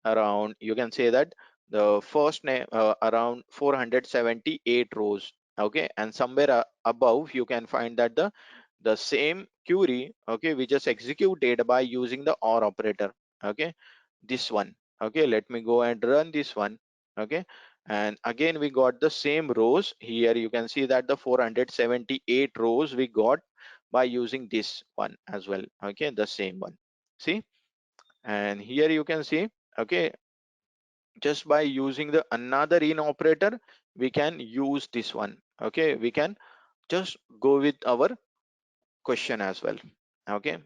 around you can say that the first name around 478 rows. Okay, and somewhere above you can find that the same query, okay, we just executed by using the or operator. Okay, this one. Okay, let me go and run this one. Okay, and again we got the same rows. Here you can see that the 478 rows we got by using this one as well. Okay, the same one. See, and here you can see, okay, just by using the another in operator, we can use this one. Okay, we can just go with our question as well. Okay,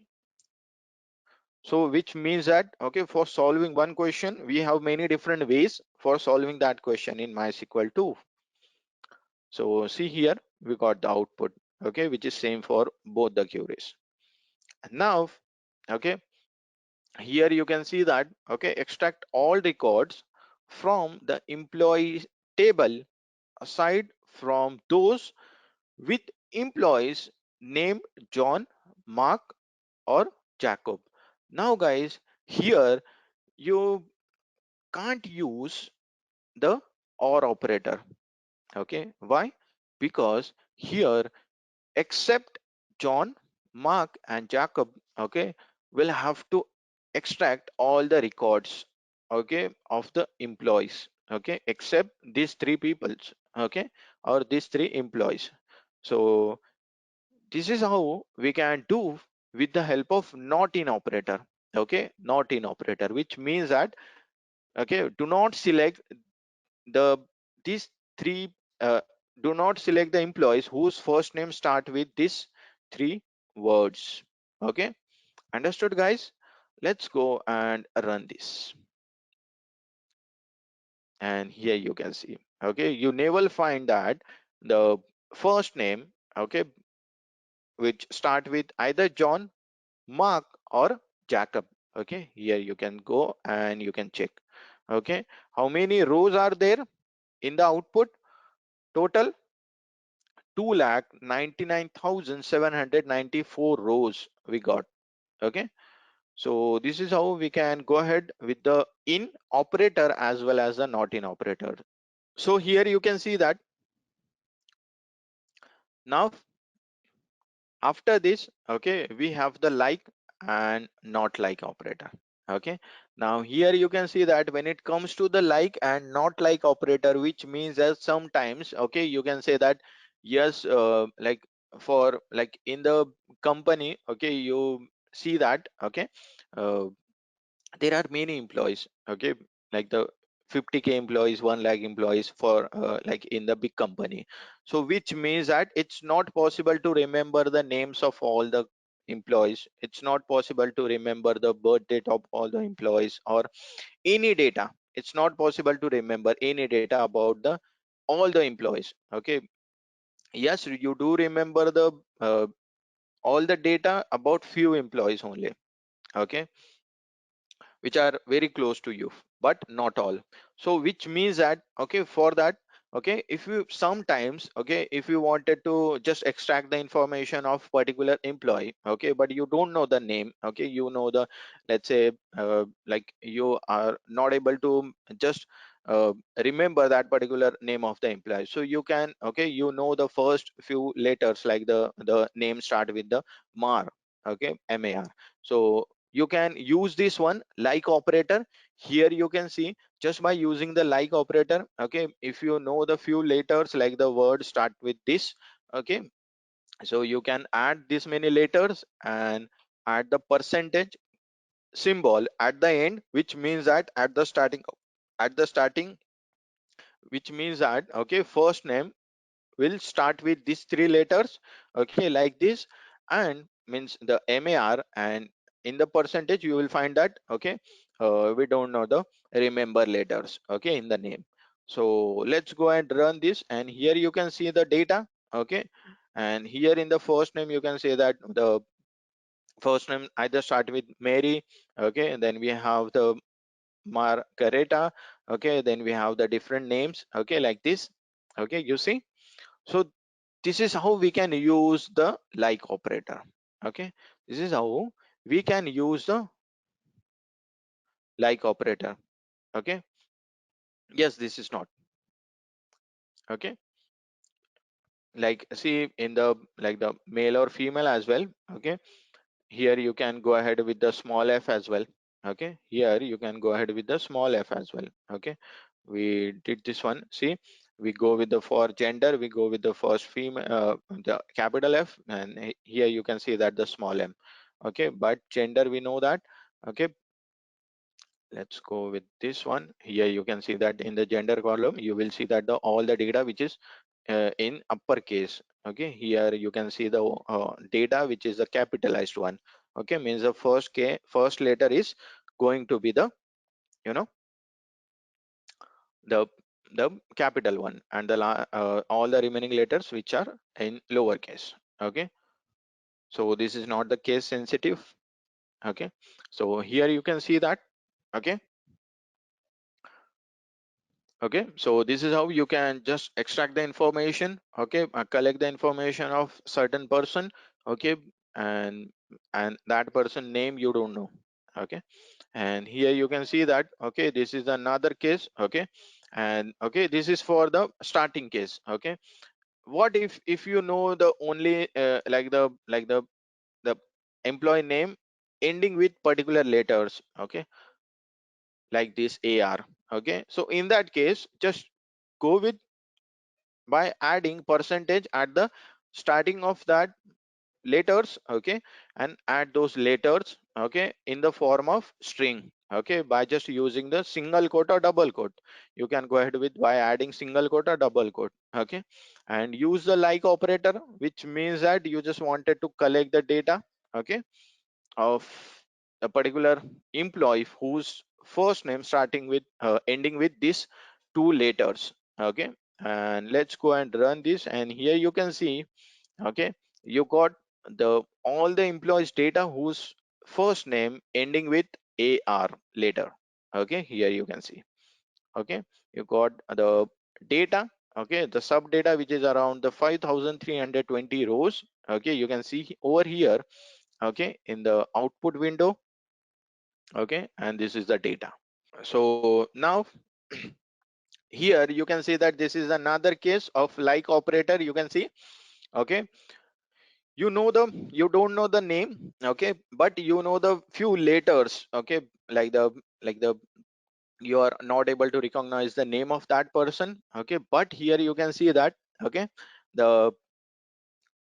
so which means that, okay, for solving one question we have many different ways for solving that question in MySQL too. So see here we got the output, okay, which is same for both the queries. And now, okay, here you can see that, okay, extract all records from the employee table aside from those with employees named John, Mark or Jacob. Now guys, here you can't use the or operator. Okay, why? Because here except John, Mark and Jacob, okay, will have to extract all the records, okay, of the employees, okay, except these three peoples, okay, or these three employees. So this is how we can do with the help of not in operator. Okay, not in operator, which means that, okay, do not select the these three do not select the employees whose first name start with these three words. Okay, understood guys? Let's go and run this, and here you can see, okay, you never find that the first name, okay, which start with either John, Mark or Jacob. Okay, here you can go and you can check, okay, how many rows are there in the output. Total 2,99,794 rows we got. Okay, so this is how we can go ahead with the in operator as well as the not in operator. So here you can see that now after this, okay, we have the like and not like operator. Okay, now here you can see that when it comes to the like and not like operator, which means that sometimes, okay, you can say that yes, like for like in the company, okay, you see that, okay, uh, there are many employees, okay, like the 50K employees, 1 lakh employees for like in the big company. So which means that it's not possible to remember the names of all the employees, it's not possible to remember the birth date of all the employees or any data. It's not possible to remember any data about the all the employees. Okay, yes, you do remember the all the data about few employees only. Okay, which are very close to you, but not all. So which means that, okay, for that, okay, if you sometimes, okay, if you wanted to just extract the information of particular employee, okay, but you don't know the name, okay, you know the, let's say, like you are not able to just uh, remember that particular name of the employee, so you can, okay, you know the first few letters, like the name start with the mar, okay, mar. So you can use this one like operator. Here you can see, just by using the like operator, okay, if you know the few letters, like the word start with this, okay, so you can add this many letters and add the percentage symbol at the end, which means that at the starting, which means that, okay, first name will start with these three letters, okay, like this, and means the mar, and in the percentage you will find that, okay, we don't know the remember letters, okay, in the name. So let's go and run this, and here you can see the data. Okay, and here in the first name you can say that the first name either start with Mary, okay, and then we have the Margareta, okay, then we have the different names, okay, like this. Okay, you see. So this is how we can use the like operator. Okay, this is how we can use the like operator. Okay, yes, this is not, okay, like see in the, like the male or female as well. Okay, here you can go ahead with the small f as well. Okay, here you can go ahead with the small f as well. Okay, we did this one. See, we go with the, for gender we go with the first female, the capital F, and here you can see that the small m. Okay, but gender we know that. Okay, let's go with this one. Here you can see that in the gender column you will see that the all the data which is in uppercase. Okay, here you can see the data which is the capitalized one. Okay, means the first letter is going to be the, you know, the the capital one, and the all the remaining letters which are in lowercase. Okay, so this is not the case sensitive. Okay, so here you can see that. Okay, okay, so this is how you can just extract the information. Okay, collect the information of certain person. Okay, and that person name you don't know. Okay, and here you can see that, okay, this is another case. Okay, and okay, this is for the starting case. Okay, what if you know the only the employee name ending with particular letters, okay, like this AR. Okay, so in that case, just go with by adding percentage at the starting of that letters. Okay, and add those letters, okay, in the form of string. Okay, by just using the single quote or double quote, you can go ahead with by adding single quote or double quote. Okay, and use the like operator, which means that you just wanted to collect the data, okay, of a particular employee whose first name starting with ending with these two letters. Okay, and let's go and run this, and here you can see, okay, you got the all the employees data whose first name ending with AR later. Okay, here you can see. Okay, you got the data. okay, the sub data which is around the 5320 rows. Okay, you can see over here, okay, in the output window. Okay, and this is the data. So now here you can see that this is another case of like operator. You can see, okay, you don't know the name, okay, but you know the few letters, okay, like the you are not able to recognize the name of that person, okay, but here you can see that, okay, the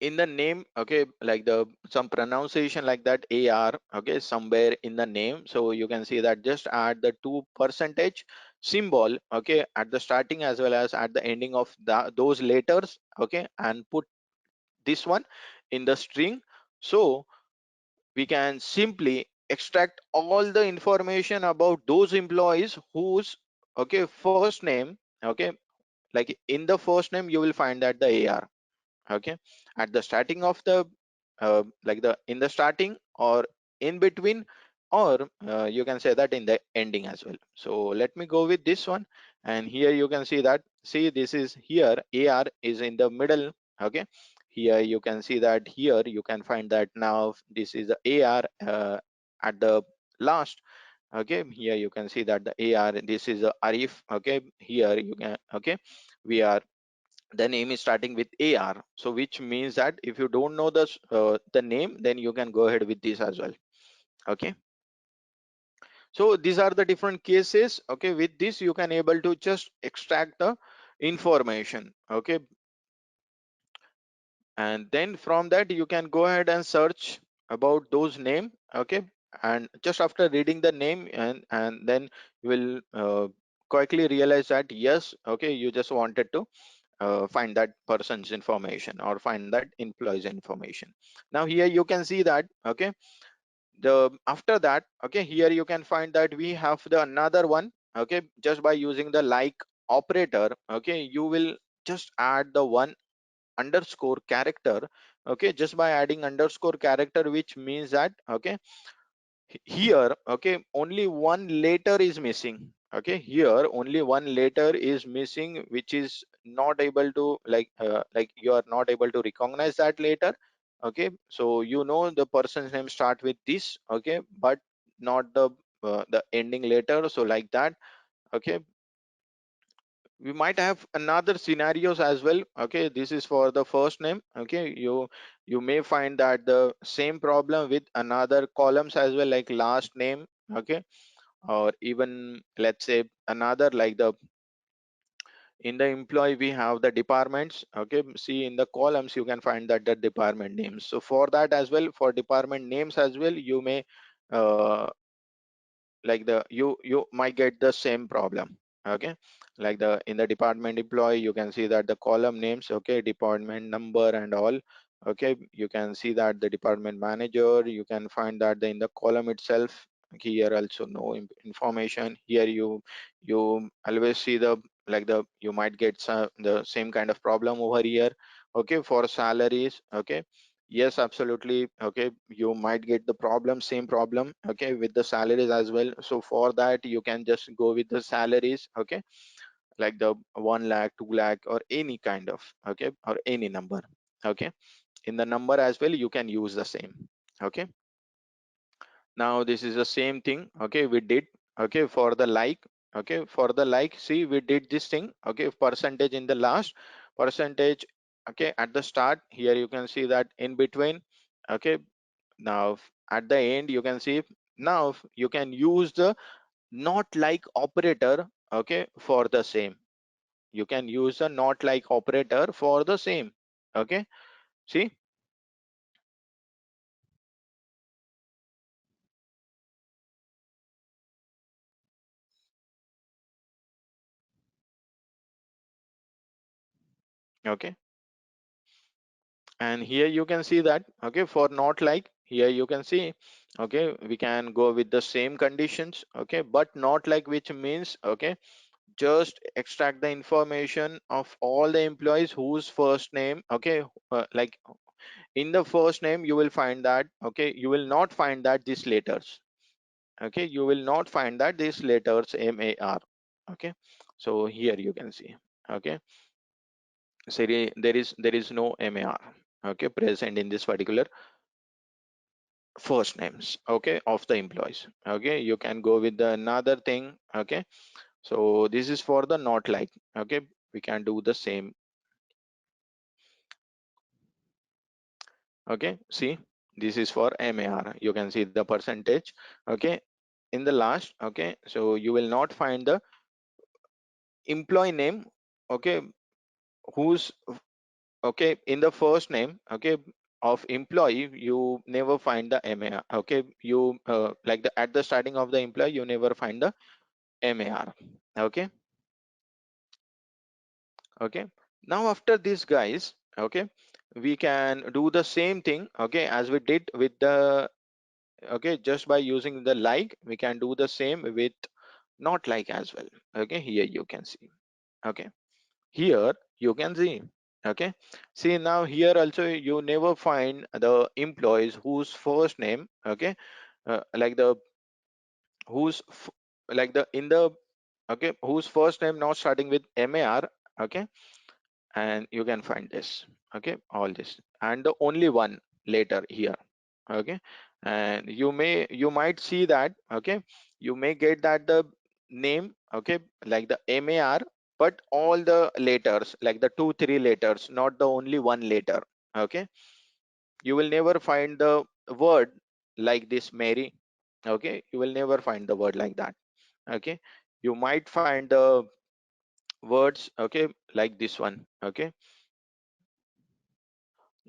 in the name, okay, like the some pronunciation like that AR, okay, somewhere in the name. So you can see that just add the 2% symbol, okay, at the starting as well as at the ending of those letters, okay, and put this one in the string. So we can simply extract all the information about those employees whose, okay, first name, okay, like in the first name you will find that the AR, okay, at the starting of the like the in the starting or in between, or you can say that in the ending as well. So let me go with this one, and here you can see that, see, this is here AR is in the middle, okay, here you can see that, here you can find that now this is the AR at the last, okay, here you can see that the AR, this is a Arif, okay, here you can, okay, we are, the name is starting with AR, so which means that if you don't know the name, then you can go ahead with this as well. Okay, so these are the different cases. Okay, with this you can able to just extract the information. Okay, and then from that you can go ahead and search about those name. Okay, and just after reading the name, and then you will quickly realize that yes, okay, you just wanted to find that person's information or find that employee's information. Now here you can see that, okay, the after that, okay, here you can find that we have the another one, okay, just by using the like operator, okay, you will just add the one underscore character, okay, just by adding underscore character, which means that, okay, here, okay, only one letter is missing, okay, here only one letter is missing, which is not able to like you are not able to recognize that letter, okay, so you know the person's name start with this, okay, but not the ending letter, so like that, okay, we might have another scenarios as well, okay, this is for the first name, okay, you may find that the same problem with another columns as well, like last name, okay, or even let's say another like the in the employee we have the departments, okay, see in the columns you can find that the department names, so for that as well, for department names as well, you may uh, like the you might get the same problem, okay, like the in the department employee you can see that the column names, okay, department number and all, okay, you can see that the department manager, you can find that in the column itself, okay, here also no information, here you always see the like the you might get the same kind of problem over here, okay, for salaries, okay, yes, absolutely, okay, you might get the problem, same problem, okay, with the salaries as well, so for that you can just go with the salaries, okay, like the 1 lakh 2 lakh or any kind of, okay, or any number, okay, in the number as well you can use the same, okay. Now this is the same thing, okay, we did, okay, for the like, okay, for the like, see, we did this thing, okay, percentage in the last, percentage, okay, at the start, here you can see that in between, okay, now at the end you can see, now you can use the not like operator, okay, for the same, you can use the not like operator for the same, okay, see, okay, and here you can see that, okay, for not like, here you can see, okay, we can go with the same conditions, okay, but not like, which means, okay, just extract the information of all the employees whose first name, okay, like in the first name you will find that, okay, you will not find that these letters, okay, you will not find that these letters MAR, okay, so here you can see, okay, there is no MAR, okay, present in this particular first names, okay, of the employees. Okay, you can go with the another thing. Okay, so this is for the not like. Okay, we can do the same. Okay, see, this is for MAR. You can see the percentage. Okay, in the last. Okay, so you will not find the employee name. Okay, who's okay in the first name. Okay, of employee, you never find the MAR. Okay, you like the at the starting of the employee, you never find the MAR. Okay, okay. Now after this, guys, okay, we can do the same thing. Okay, as we did with the, okay, just by using the like, we can do the same with not like as well. Okay, here you can see. Okay, here you can see. Okay, see, now here also you never find the employees whose first name, okay, like the whose like the in the, okay, whose first name not starting with MAR. Okay, and you can find this. Okay, all this and the only one later here. Okay, and you might see that. Okay, you may get that the name, okay, like the MAR, but all the letters, like the 2 3 letters, not the only one letter. Okay, you will never find the word like this Mary. Okay, you will never find the word like that. Okay, you might find the words, okay, like this one. Okay,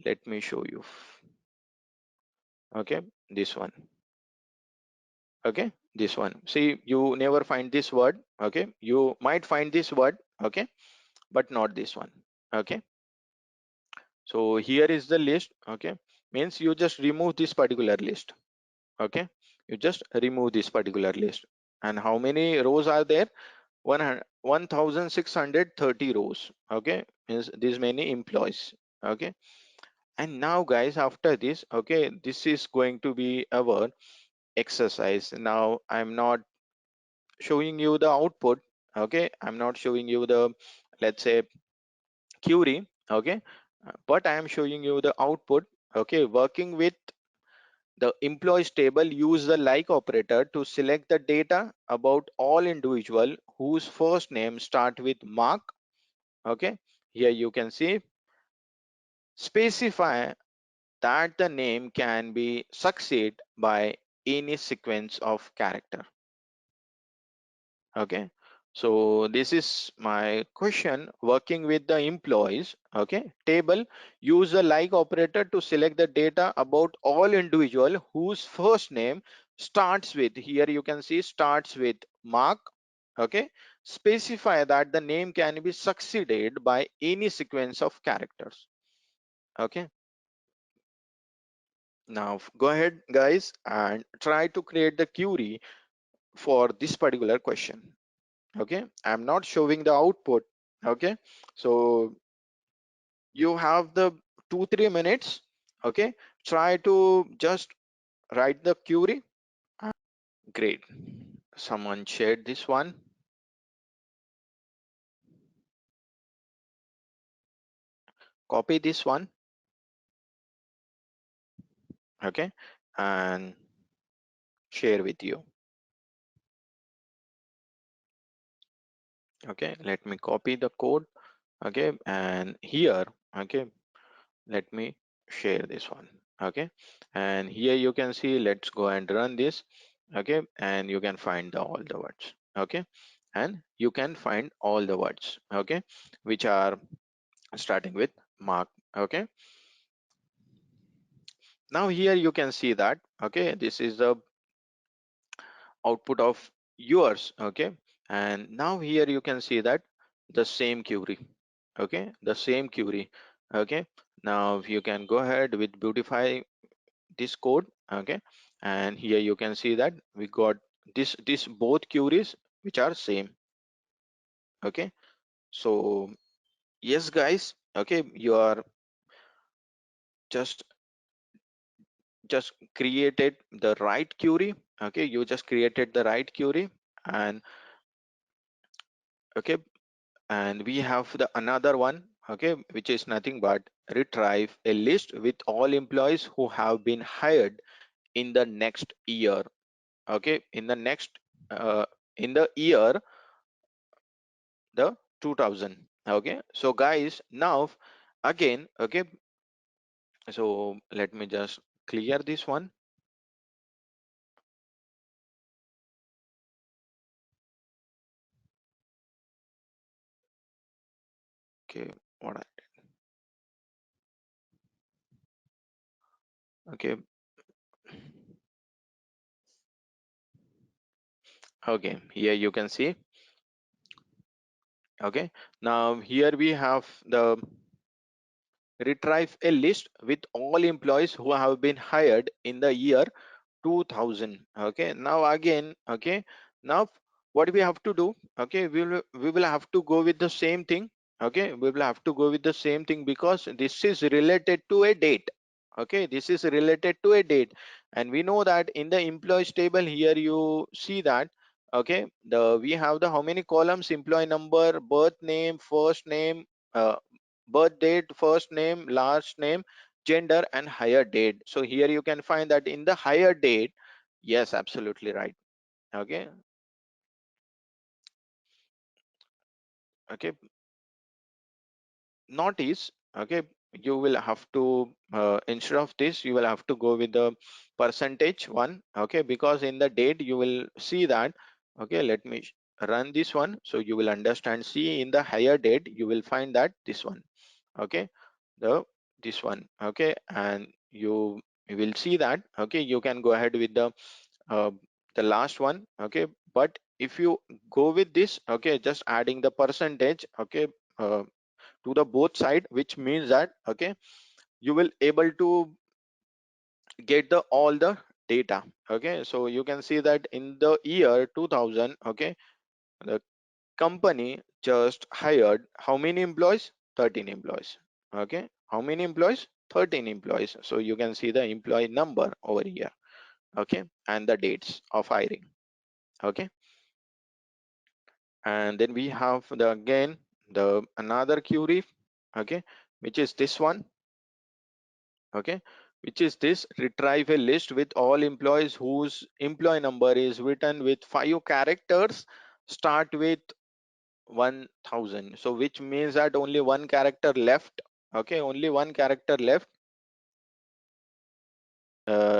let me show you. Okay, this one. Okay, this one, see, you never find this word. Okay, you might find this word. Okay, but not this one. Okay, so here is the list. Okay, means you just remove this particular list. Okay, you just remove this particular list. And how many rows are there? 1630 rows. Okay, means this many employees. Okay, and now guys, after this, okay, this is going to be our exercise. Now I'm not showing you the output. Okay, I'm not showing you the, let's say, query. Okay, but I am showing you the output. Okay, working with the employees table, use the like operator to select the data about all individual whose first name start with Mark. Okay, here you can see, specify that the name can be succeed by any sequence of character. Okay, so this is my question. Working with the employees, okay, table, use the like operator to select the data about all individual whose first name starts with, here you can see, starts with Mark. Okay, specify that the name can be succeeded by any sequence of characters. Okay, now go ahead guys and try to create the query for this particular question. Okay, I'm not showing the output. Okay, so you have the 2 3 minutes. Okay, try to just write the query. Great, someone shared this one. Copy this one. Okay, and share with you. Okay, let me copy the code. Okay, and here, okay, let me share this one. Okay, and here you can see, let's go and run this. Okay, and you can find all the words. Okay, and you can find all the words, okay, which are starting with Mark. Okay, now here you can see that, okay, this is the output of yours. Okay, and now here you can see that the same query. Okay, the same query. Okay, now you can go ahead with beautify this code. Okay, and here you can see that we got this both queries which are same. Okay, so yes guys, okay, you are just created the right query. Okay, you just created the right query. And okay, and we have the another one. okay, which is nothing but retrieve a list with all employees who have been hired in the next year. Okay, in the next uh, in the year the 2000. Okay, so guys, now again, okay, so let me just clear this one. Okay, what okay, okay, here you can see. Okay, now here we have the retrieve a list with all employees who have been hired in the year 2000. Okay, now again, okay, now what we have to do, okay, we will have to go with the same thing. Okay, we will have to go with the same thing because this is related to a date. Okay, this is related to a date, and we know that in the employees table here you see that, okay, the we have the how many columns: employee number, birth name, first name, uh, birth date, first name, last name, gender, and hire date. So here you can find that in the hire date, yes, absolutely right. Okay, okay, not is, okay, you will have to instead of this you will have to go with the percentage one. Okay, because in the date you will see that, okay, let me run this one so you will understand. See, in the hire date you will find that this one, okay, the this one, okay, and you will see that, okay, you can go ahead with uh, the last one. Okay, but if you go with this, okay, just adding the percentage, okay, uh, to the both side, which means that, okay, you will able to get the all the data. Okay, so you can see that in the year 2000, okay, the company just hired how many employees? 13 employees. Okay, how many employees? 13 employees. So you can see the employee number over here. Okay, and the dates of hiring. Okay, and then we have the again the another query, okay, which is this one. Okay, which is this: retrieve a list with all employees whose employee number is written with 5 characters, start with 1000. So which means that only one character left. Okay, only one character left.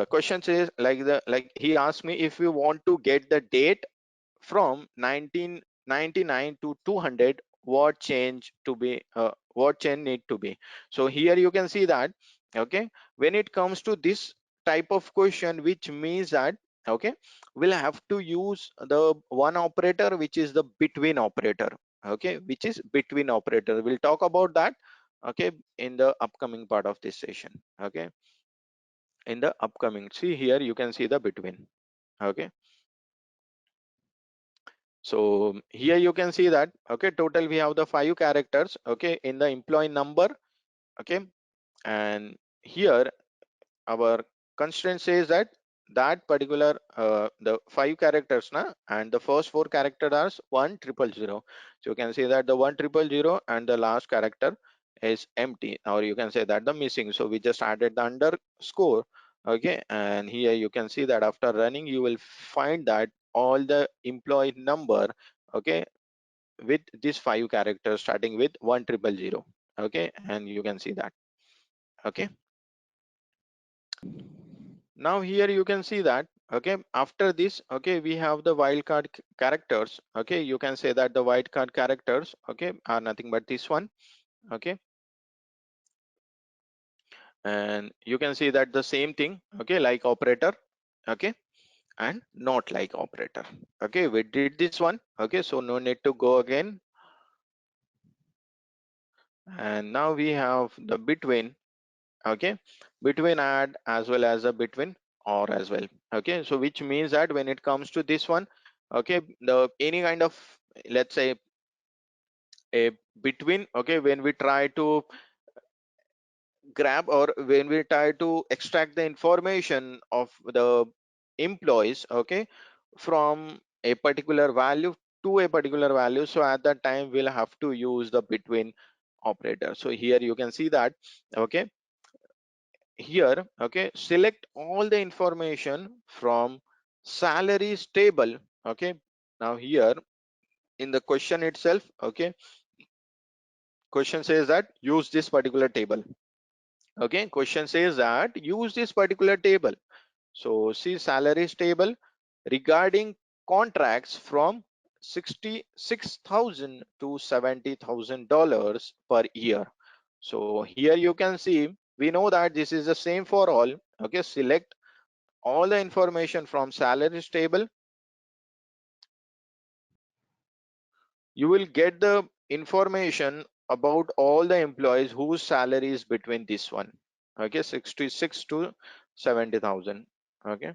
Question says like he asked me if we want to get the date from 1999 to 200, what change to be what change need to be. So here you can see that, okay, when it comes to this type of question, which means that, okay, we'll have to use the one operator, which is the between operator. Okay, which is between operator, we'll talk about that, okay, in the upcoming part of this session. Okay, in the upcoming, see here you can see the between. Okay, so here you can see that, okay, total we have the 5 characters, okay, in the employee number. Okay, and here our constraint says that that particular the 5 characters na, and the first 4 characters are 1000. So you can see that the 1000 and the last character is empty, or you can say that the missing, so we just added the underscore. Okay, and here you can see that after running you will find that all the employee number, okay, with these 5 characters starting with 1000. Okay, and you can see that. Okay, now here you can see that, okay, after this, okay, we have the wildcard characters. Okay, you can say that the wildcard characters, okay, are nothing but this one. Okay, and you can see that the same thing, okay, like operator, okay, and not like operator. Okay, we did this one. Okay, so no need to go again. And now we have the between, okay, between add as well as a between or as well. Okay, so which means that when it comes to this one, okay, the any kind of, let's say, a between, okay, when we try to grab or when we try to extract the information of the employees, okay, from a particular value to a particular value, so at that time we'll have to use the between operator. So here you can see that, okay, here, okay, select all the information from salaries table. Okay, now here in the question itself, okay, question says that use this particular table. Okay, question says that use this particular table. So see salaries table regarding contracts from 66,000 to $70,000 per year. So here you can see, we know that this is the same for all. Okay, select all the information from salaries table. You will get the information about all the employees whose salary is between this one. Okay, 66 to 70,000. Okay,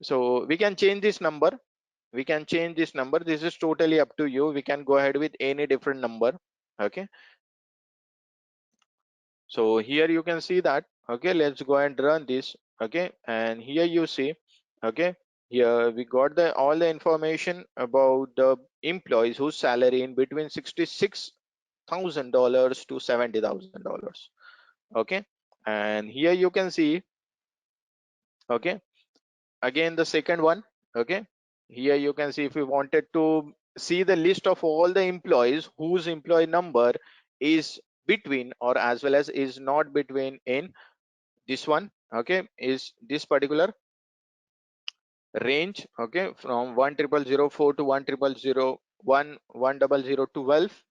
so we can change this number. We can change this number. This is totally up to you. We can go ahead with any different number. Okay, so here you can see that. Okay, let's go and run this. Okay, and here you see, okay, here we got the all the information about the employees whose salary in between $66,000 to $70,000. Okay, and here you can see, okay, again the second one. Okay, here you can see if we wanted to see the list of all the employees whose employee number is between or as well as is not between in this one. Okay, is this particular range, okay, from 10004 to 10001 10012.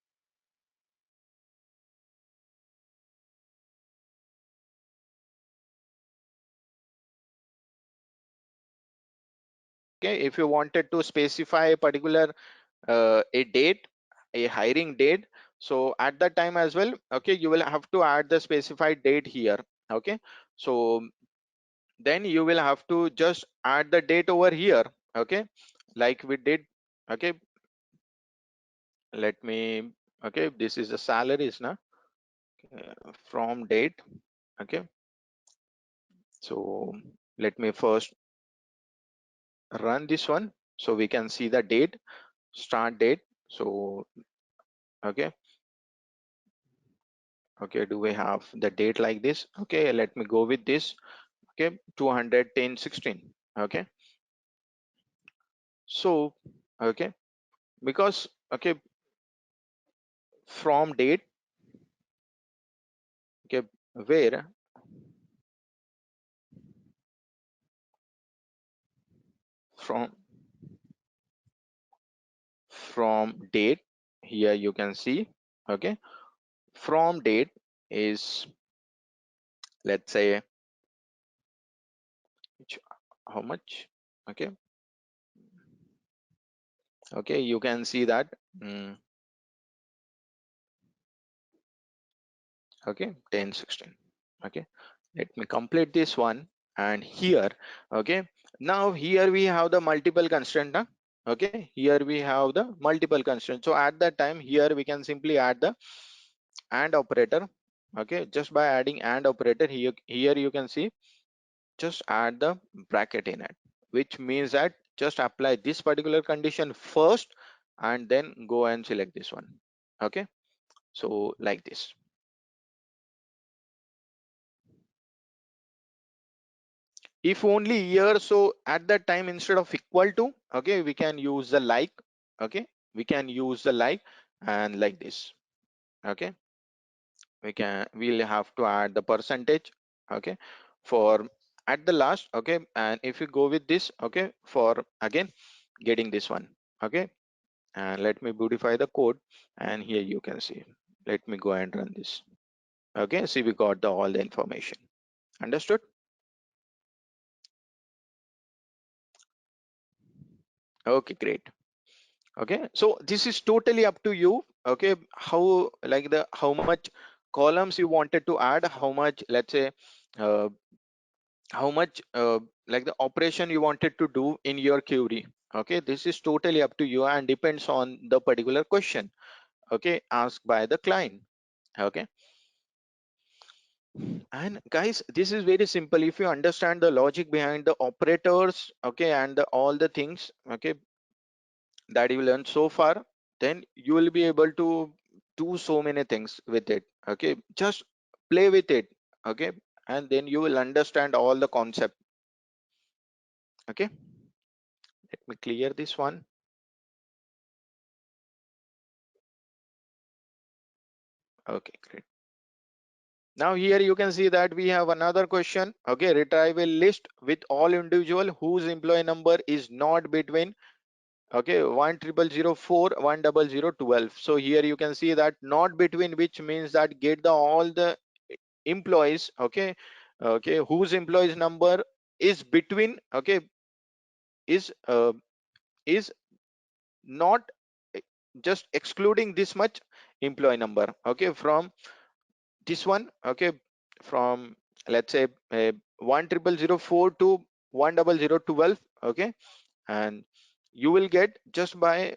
Okay, if you wanted to specify a particular a date, a hiring date, so at that time as well, okay, you will have to add the specified date here. Okay, so then you will have to just add the date over here. Okay, like we did. Okay, let me, okay, this is the salaries now, from date. Okay, so let me first run this one so we can see the date, start date. So okay, okay, do we have the date like this? Okay, let me go with this. Okay, 210/16. Okay, so okay, because okay, from date, okay, where from date, here you can see, okay, from date is, let's say, how much. Okay, okay, you can see that, okay, 10/16. Okay, let me complete this one. And here, okay, now here we have the multiple constraint, huh? Okay, here we have the multiple constraint. So at that time, here we can simply add the and operator. Okay, just by adding and operator, here you can see, just add the bracket in it, which means that just apply this particular condition first and then go and select this one. Okay, so like this. If only year, so at that time instead of equal to, okay, we can use the like. Okay, we can use the like, and like this. Okay, we'll have to add the percentage. Okay, for at the last. Okay, and if you go with this, okay, for again getting this one. Okay, and let me beautify the code, and here you can see, let me go and run this. Okay, see, we got the all the information. Understood? Okay, great. Okay, so this is totally up to you. Okay, how, like, the how much columns you wanted to add, how much, let's say, uh, how much like the operation you wanted to do in your query. Okay, this is totally up to you and depends on the particular question, okay, asked by the client. Okay, and guys, this is very simple. If you understand the logic behind the operators, okay, and all the things, okay, that you learned so far, then you will be able to do so many things with it. Okay, just play with it. Okay, and then you will understand all the concept. Okay, let me clear this one. Okay, great. Now here you can see that we have another question. Okay, retrieve a list with all individual whose employee number is not between, okay, 1004 10012. So here you can see that not between, which means that get the all the employees, okay, okay, whose employees number is between, okay, is is not, eh, just excluding this much employee number, okay, from this one, okay, from, let's say, 10004 to 10012. Okay, and you will get, just by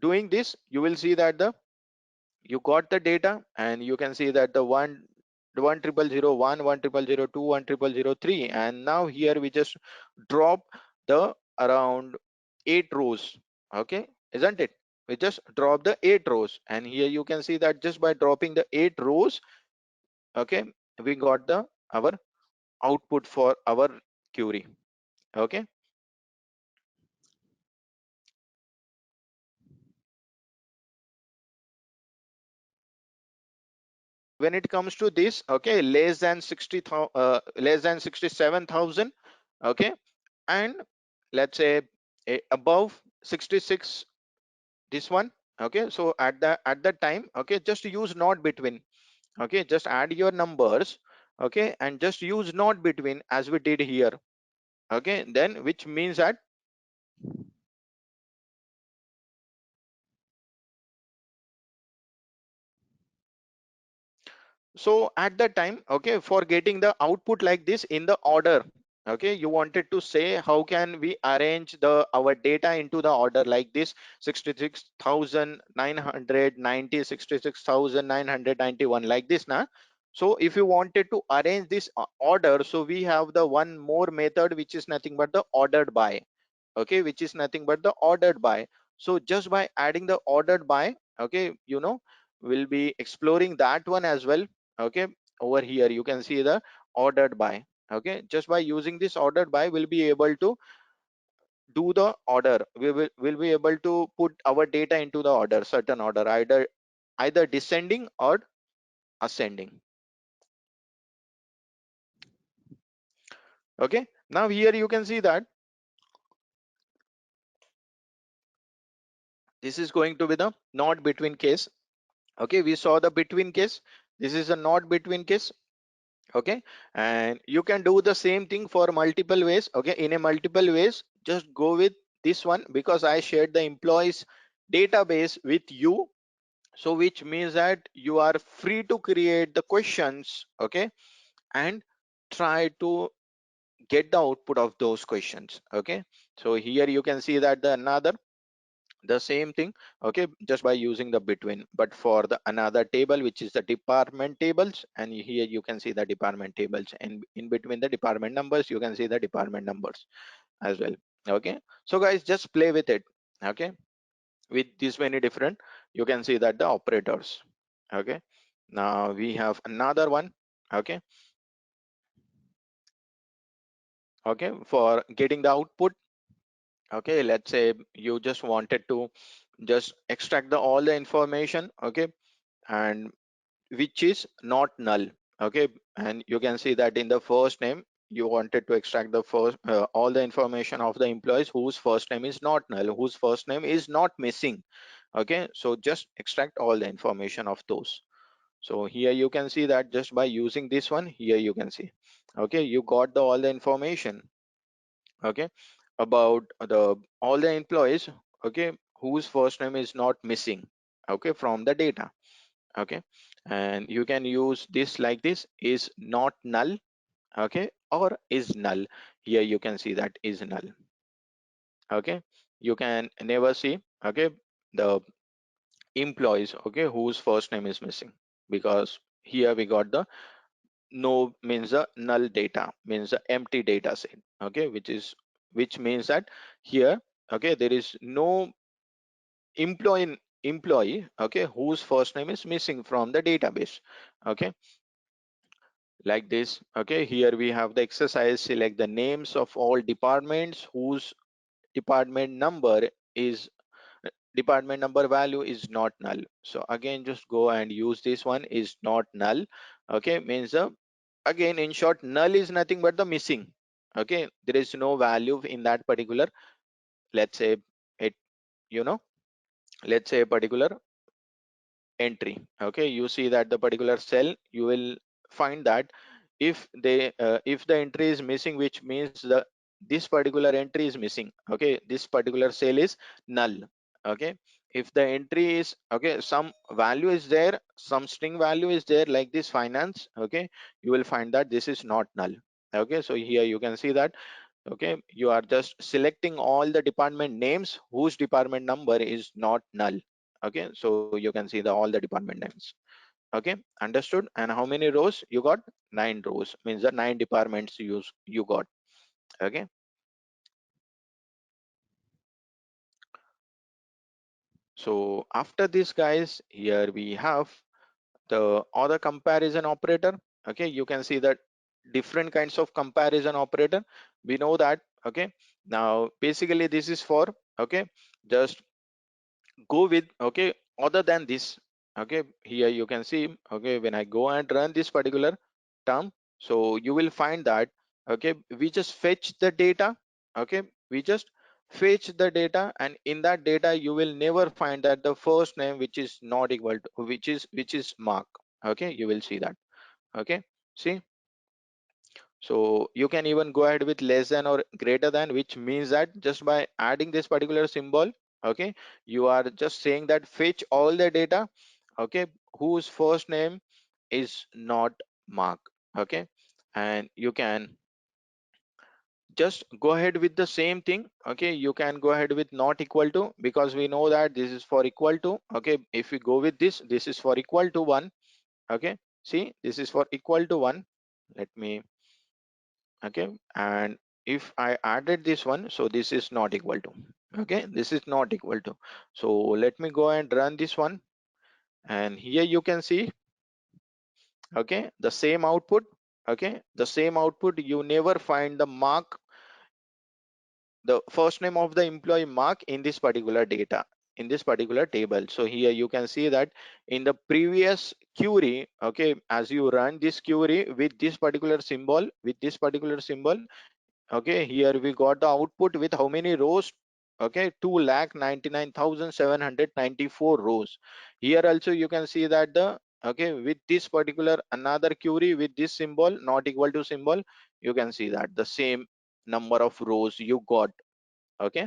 doing this, you will see that the, you got the data, and you can see that the 10001 10002 10003, and now here we just drop the around 8 rows. Okay, isn't it? We just drop the 8 rows, and here you can see that just by dropping the 8 rows, okay, we got the our output for our query. Okay, when it comes to this, okay, less than 60,000, less than 67,000, okay, and let's say above 66, this one, okay, so at that time, okay, just use not between. Okay, just add your numbers, okay, and just use not between as we did here. Okay, then which means that, so at that time, okay, for getting the output like this in the order, okay, you wanted to say how can we arrange the our data into the order like this: 66,990, 66,991, like this now. So if you wanted to arrange this order, so we have the one more method, which is nothing but the ordered by. Okay, which is nothing but the ordered by. So just by adding the ordered by, okay, you know, we'll be exploring that one as well. Okay, over here you can see the ordered by. Okay, just by using this ordered by, we'll be able to do the order. We will be able to put our data into the order, certain order, either descending or ascending. Okay, now here you can see that this is going to be the not between case. Okay, we saw the between case. This is a not between case. Okay, and you can do the same thing for multiple ways. Okay, in a multiple ways, just go with this one, because I shared the employees database with you, so which means that you are free to create the questions, okay, and try to get the output of those questions. Okay, so here you can see that the another, the same thing, okay, just by using the between, but for the another table, which is the department tables, and here you can see the department tables, and in between the department numbers, you can see the department numbers as well. Okay, so guys, just play with it. Okay, with this many different, you can see that the operators. Okay, now we have another one. Okay, okay, for getting the output. Okay, let's say you just wanted to just extract the all the information, okay, and which is not null. Okay, and you can see that in the first name, you wanted to extract the first all the information of the employees whose first name is not null, whose first name is not missing. Okay, so just extract all the information of those. So here you can see that just by using this one, here you can see, okay, you got the all the information, okay, about the all the employees, okay, whose first name is not missing, okay, from the data. Okay, and you can use this like this: is not null, okay, or is null. Here you can see that is null. Okay, you can never see, okay, the employees, okay, whose first name is missing, because here we got the no, means the null data, means the empty data set. Okay, which means that here, okay, there is no employee employee, okay, whose first name is missing from the database. Okay, like this. Okay, here we have the exercise. Select the names of all departments whose department number is department number value is not null. So again, just go and use this one, is not null. Okay, means again, in short, null is nothing but the missing. Okay, there is no value in that particular, let's say it, you know, let's say a particular entry. Okay, you see that the particular cell, you will find that if the entry is missing, which means the this particular entry is missing. Okay, this particular cell is null. Okay, if the entry is, okay, some value is there, some string value is there, like this finance, okay, you will find that this is not null. Okay, so here you can see that, okay, you are just selecting all the department names whose department number is not null. Okay, so you can see the all the department names. Okay, understood. And how many rows you got? 9 rows, means the 9 departments you got. Okay, so after this, guys, here we have the other comparison operator. Okay, you can see that different kinds of comparison operator, we know that. Okay, now basically this is for, okay, just go with, okay, other than this. Okay, here you can see, okay, when I go and run this particular term, so you will find that, okay, we just fetch the data. Okay, we just fetch the data, and in that data you will never find that the first name which is not equal to, which is mark. Okay, you will see that. Okay, see, so you can even go ahead with less than or greater than, which means that just by adding this particular symbol, okay, you are just saying that fetch all the data, okay, whose first name is not mark. Okay, and you can just go ahead with the same thing. Okay, you can go ahead with not equal to, because we know that this is for equal to. Okay, if we go with this, this is for equal to 1. Okay, see, this is for equal to 1. Let me, okay, and if I added this one, so this is not equal to, okay, this is not equal to. So let me go and run this one, and here you can see, okay, the same output. Okay, the same output, you never find the mark, the first name of the employee mark in this particular data, in this particular table. So here you can see that in the previous query, okay, as you run this query with this particular symbol, with this particular symbol, okay, here we got the output with how many rows? Okay, 2,99,794 rows. Here also you can see that the, okay, with this particular another query with this symbol not equal to symbol, you can see that the same number of rows you got. Okay,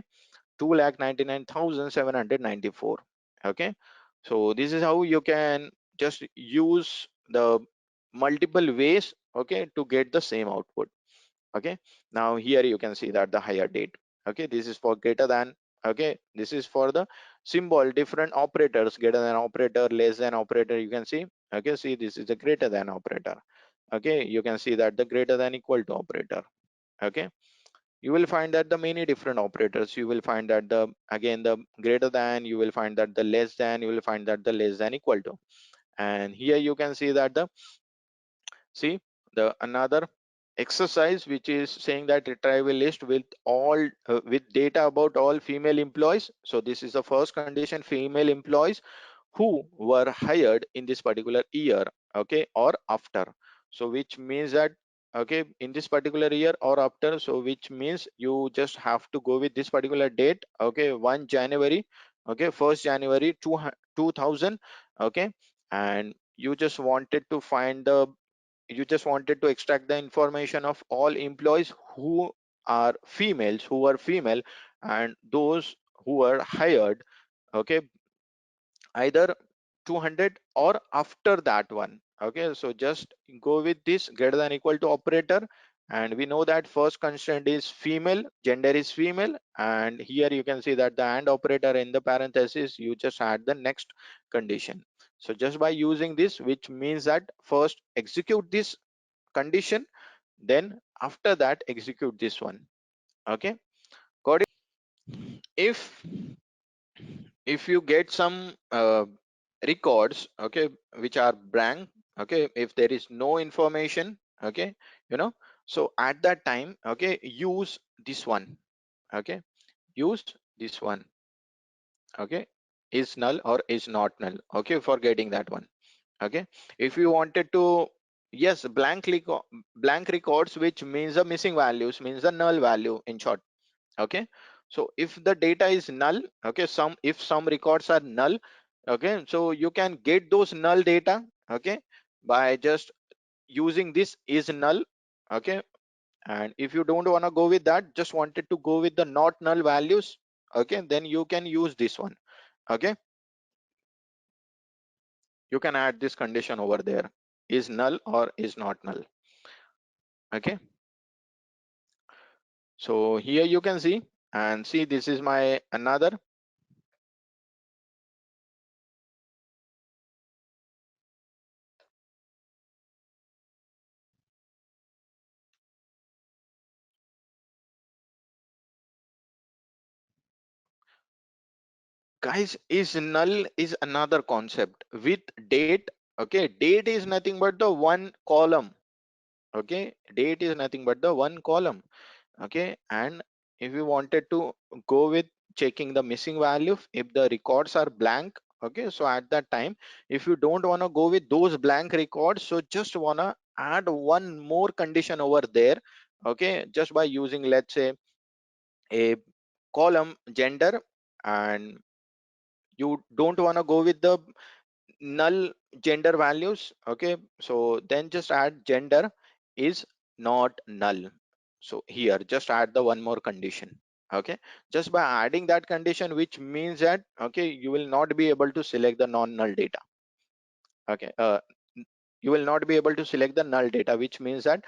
2,99,794. Okay, so this is how you can just use the multiple ways, okay, to get the same output. Okay, now here you can see that the higher date, okay, this is for greater than. Okay, this is for the symbol, different operators, greater than operator, less than operator, you can see. Okay, see, this is the greater than operator. Okay, you can see that the greater than equal to operator. Okay, you will find that the many different operators, you will find that the, again, the greater than, you will find that the less than, you will find that the less than equal to. And here you can see that the, see, the another exercise which is saying that retrieve a list with all with data about all female employees. So this is the first condition, female employees who were hired in this particular year, okay, or after. So which means that, okay, in this particular year or after, so which means you just have to go with this particular date. Okay, 1 January, okay, 1st January 2000. Okay, and you just wanted to find the, you just wanted to extract the information of all employees who are females, who are female, and those who are hired, okay, either 200 or after that one. Okay, so just go with this greater than equal to operator, and we know that first constraint is female, gender is female, and here you can see that the and operator in the parenthesis, you just add the next condition. So just by using this, which means that first execute this condition, then after that execute this one. Okay, got it? If if you get some records, okay, which are blank, okay, if there is no information, okay, you know, so at that time, okay, use this one, okay, use this one, okay, is null or is not null, okay, for getting that one. Okay, if you wanted to, yes, blank records, which means the missing values, means the null value in short. Okay, so if the data is null, okay, if some records are null, okay, so you can get those null data, okay, by just using this is null. Okay, and if you don't want to go with that, just wanted to go with the not null values, okay, then you can use this one. Okay, you can add this condition over there, is null or is not null. Okay, so here you can see, and see, this is my another. Guys, is null is another concept with date. Okay, date is nothing but the one column. Okay, date is nothing but the one column. Okay, and if you wanted to go with checking the missing value, if the records are blank, okay, so at that time, if you don't want to go with those blank records, so just want to add one more condition over there. Okay, just by using, let's say, a column gender, and you don't want to go with the null gender values. Okay, so then just add gender is not null. So here just add the one more condition. Okay, just by adding that condition, which means that, okay, you will not be able to select the non null data. Okay, you will not be able to select the null data, which means that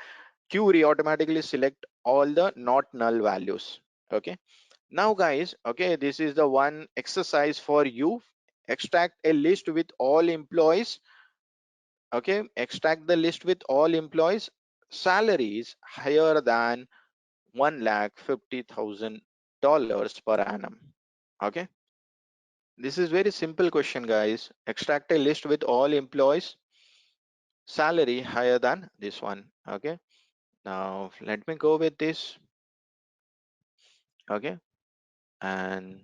query automatically select all the not null values. Okay, now guys, okay, this is the one exercise for you. Extract a list with all employees. Okay, extract the list with all employees salaries higher than $1,50,000 per annum. Okay, this is very simple question, guys. Extract a list with all employees salary higher than this one. Okay, now let me go with this. Okay, and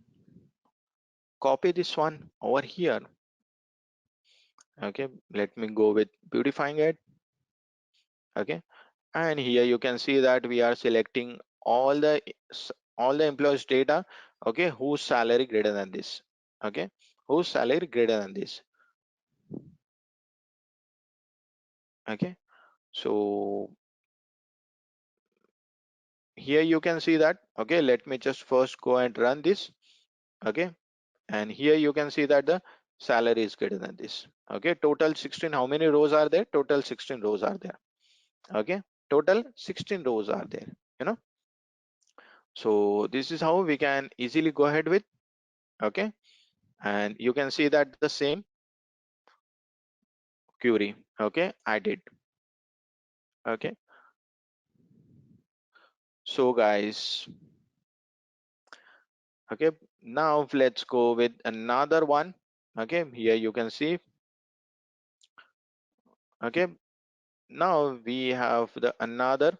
copy this one over here. Okay, let me go with beautifying it. Okay, and here you can see that we are selecting all the all the employees data. Okay, whose salary greater than this. Okay, whose salary greater than this. Okay, so here you can see that. Okay, let me just first go and run this. Okay, and here you can see that the salary is greater than this. Okay, total 16. How many rows are there? Total 16 rows are there. Okay, total 16 rows are there, you know. So this is how we can easily go ahead with. Okay, and you can see that the same query. Okay, I did. Okay, so guys, okay, now let's go with another one. Okay, here you can see. Okay, now we have the another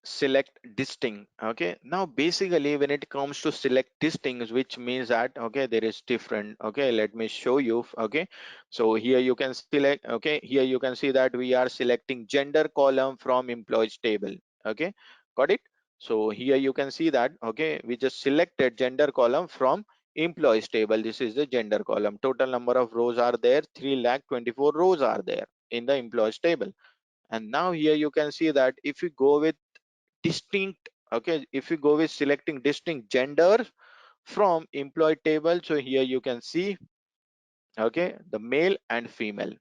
select distinct. Okay, now basically when it comes to select distinct, which means that, okay, there is different. Okay, let me show you. Okay, so here you can select. Okay, here you can see that we are selecting gender column from employees table. Okay, got it. So here you can see that, okay, we just selected gender column from employees table. This is the gender column. Total number of rows are there, 3,24 rows are there in the employees table. And now here you can see that if you go with distinct, okay, if you go with selecting distinct gender from employee table, so here you can see, okay, the male and female.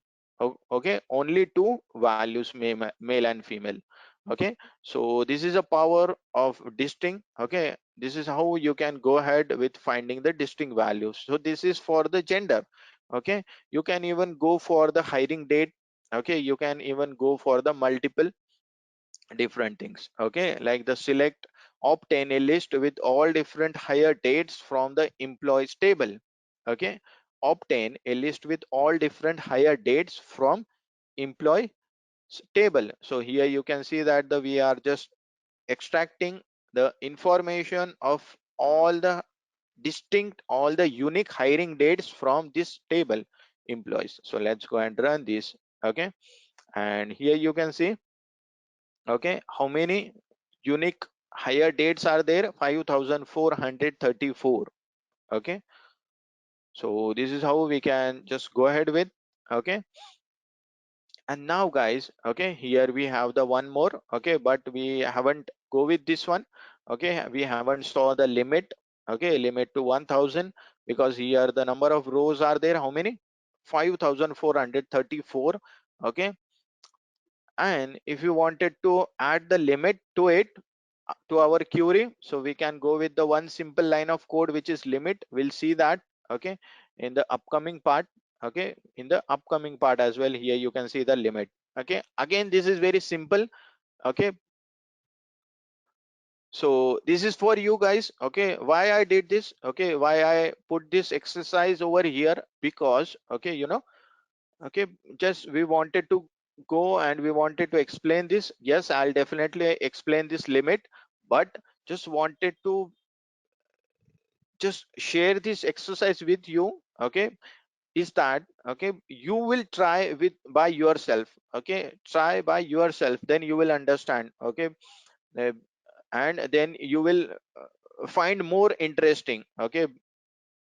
Okay, only two values, male and female. Okay, so this is a power of distinct. Okay, this is how you can go ahead with finding the distinct values. So this is for the gender. Okay, you can even go for the hiring date. Okay, you can even go for the multiple different things. Okay, like the select obtain a list with all different hire dates from the employees table. Okay, obtain a list with all different hire dates from employee table. So here you can see that we are just extracting the information of all the unique hiring dates from this table employees. So let's go and run this. Okay, and here you can see, okay, how many unique hire dates are there? 5434. Okay, so this is how we can just go ahead with. Okay, and now guys, okay, here we have the one more. Okay, but we haven't go with this one. Okay, we haven't saw the limit. Okay, limit to 1000, because here the number of rows are there, how many? 5434. Okay, and if you wanted to add the limit to it, to our query, so we can go with the one simple line of code, which is limit. We'll see that, okay, in the upcoming part. Okay, in the upcoming part as well, here you can see the limit. Okay, again, this is very simple. Okay, so this is for you guys. Okay, why I did this, okay, why I put this exercise over here, because, okay, okay, just we wanted to go and we wanted to explain this. Yes, I'll definitely explain this limit, but just wanted to just share this exercise with you. Okay, is that, okay, you will try with by yourself. Okay, try by yourself, then you will understand. Okay, uh, and then you will find more interesting, okay,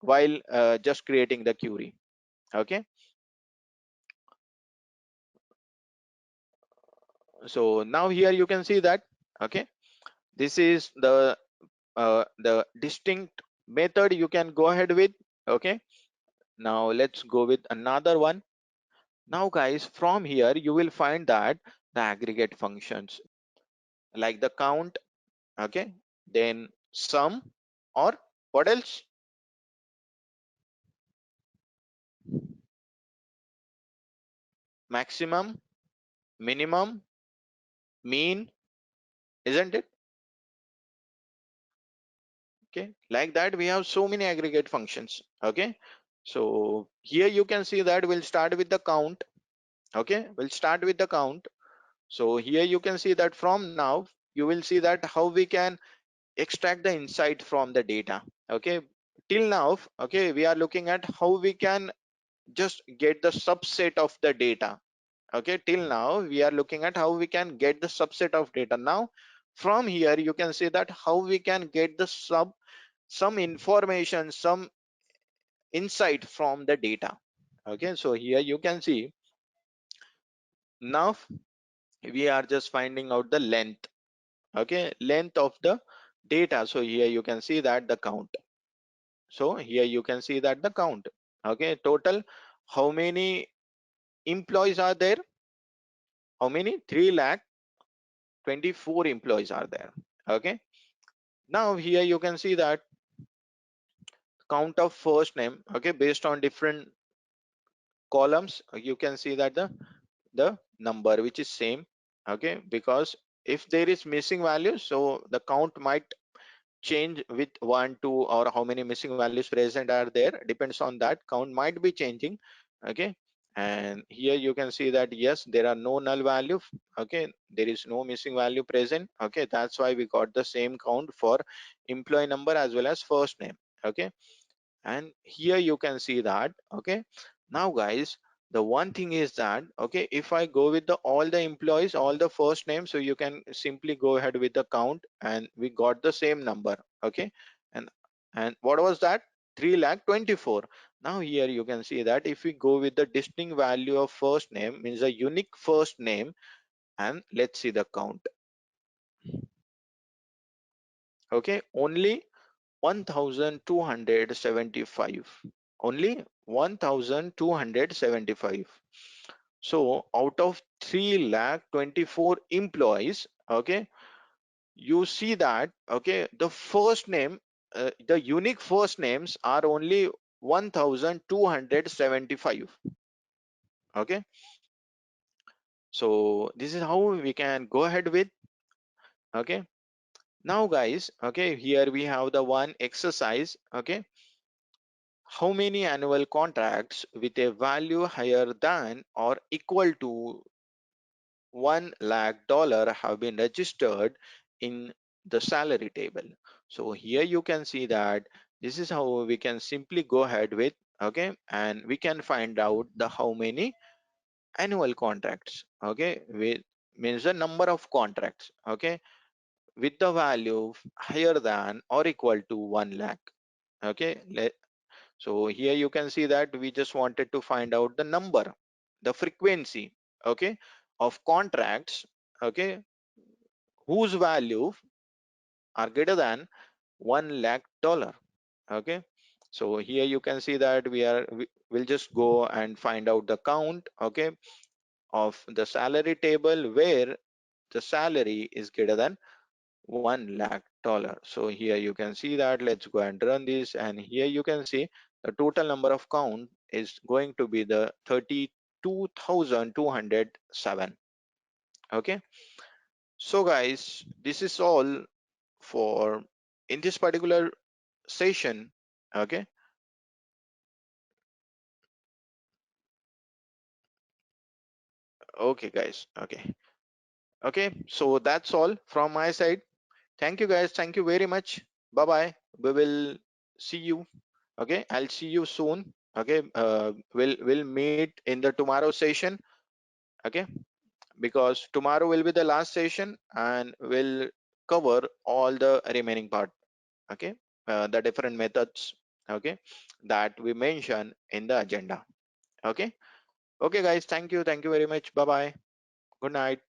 while just creating the query. Okay, so now here you can see that, okay, this is the distinct method you can go ahead with. Okay, now let's go with another one. Now guys, from here you will find that the aggregate functions like the count, okay, then sum, or what else? Maximum, minimum, mean, isn't it? Okay, like that we have so many aggregate functions. Okay, so here you can see that we'll start with the count. Okay, we'll start with the count. So here you can see that from now you will see that how we can extract the insight from the data. Okay, till now, okay, we are looking at how we can just get the subset of the data. Okay, till now we are looking at how we can get the subset of data. Now from here you can see that how we can get the some information, some insight from the data. Okay, so here you can see now we are just finding out the length. Okay, length of the data. So here you can see that the count. So here you can see that the count. Okay, total how many employees are there? How many? 3,24,000 employees are there. Okay, now here you can see that count of first name. Okay, based on different columns, you can see that the number which is same. Okay, because if there is missing value, so the count might change with 1 2, or how many missing values present are there, depends on that, count might be changing. Okay, and here you can see that yes, there are no null value. Okay, there is no missing value present. Okay, that's why we got the same count for employee number as well as first name. Okay, and here you can see that. Okay, now guys, the one thing is that, okay, if I go with the all the employees, all the first names, so you can simply go ahead with the count and we got the same number. Okay, and what was that? 3,24,000. Now here you can see that if we go with the distinct value of first name, means a unique first name, and let's see the count. Okay, only 1,275, only 1,275. So out of 3,24,000 employees, okay, you see that, okay, the first name, the unique first names are only 1,275. Okay, so this is how we can go ahead with. Okay, Now guys, okay, here we have the one exercise. Okay, how many annual contracts with a value higher than or equal to $1 lakh have been registered in the salary table? So here you can see that this is how we can simply go ahead with, okay, and we can find out the how many annual contracts, okay, with means the number of contracts, okay, with the value higher than or equal to 1 lakh. Okay, so here you can see that we just wanted to find out the number, the frequency, okay, of contracts, okay, whose value are greater than $1 lakh. Okay, so here you can see that we'll just go and find out the count, okay, of the salary table where the salary is greater than $1 lakh. So here you can see that. Let's go and run this, and here you can see the total number of count is going to be the 32,207. Okay, so guys, this is all for in this particular session. Okay, okay guys, okay, so that's all from my side. Thank you guys, thank you very much. Bye bye, we will see you. Okay, I'll see you soon. Okay, we'll meet in the tomorrow session. Okay, because tomorrow will be the last session and we'll cover all the remaining part. Okay, the different methods, okay, that we mention in the agenda. Okay, okay guys, thank you very much. Bye bye, good night.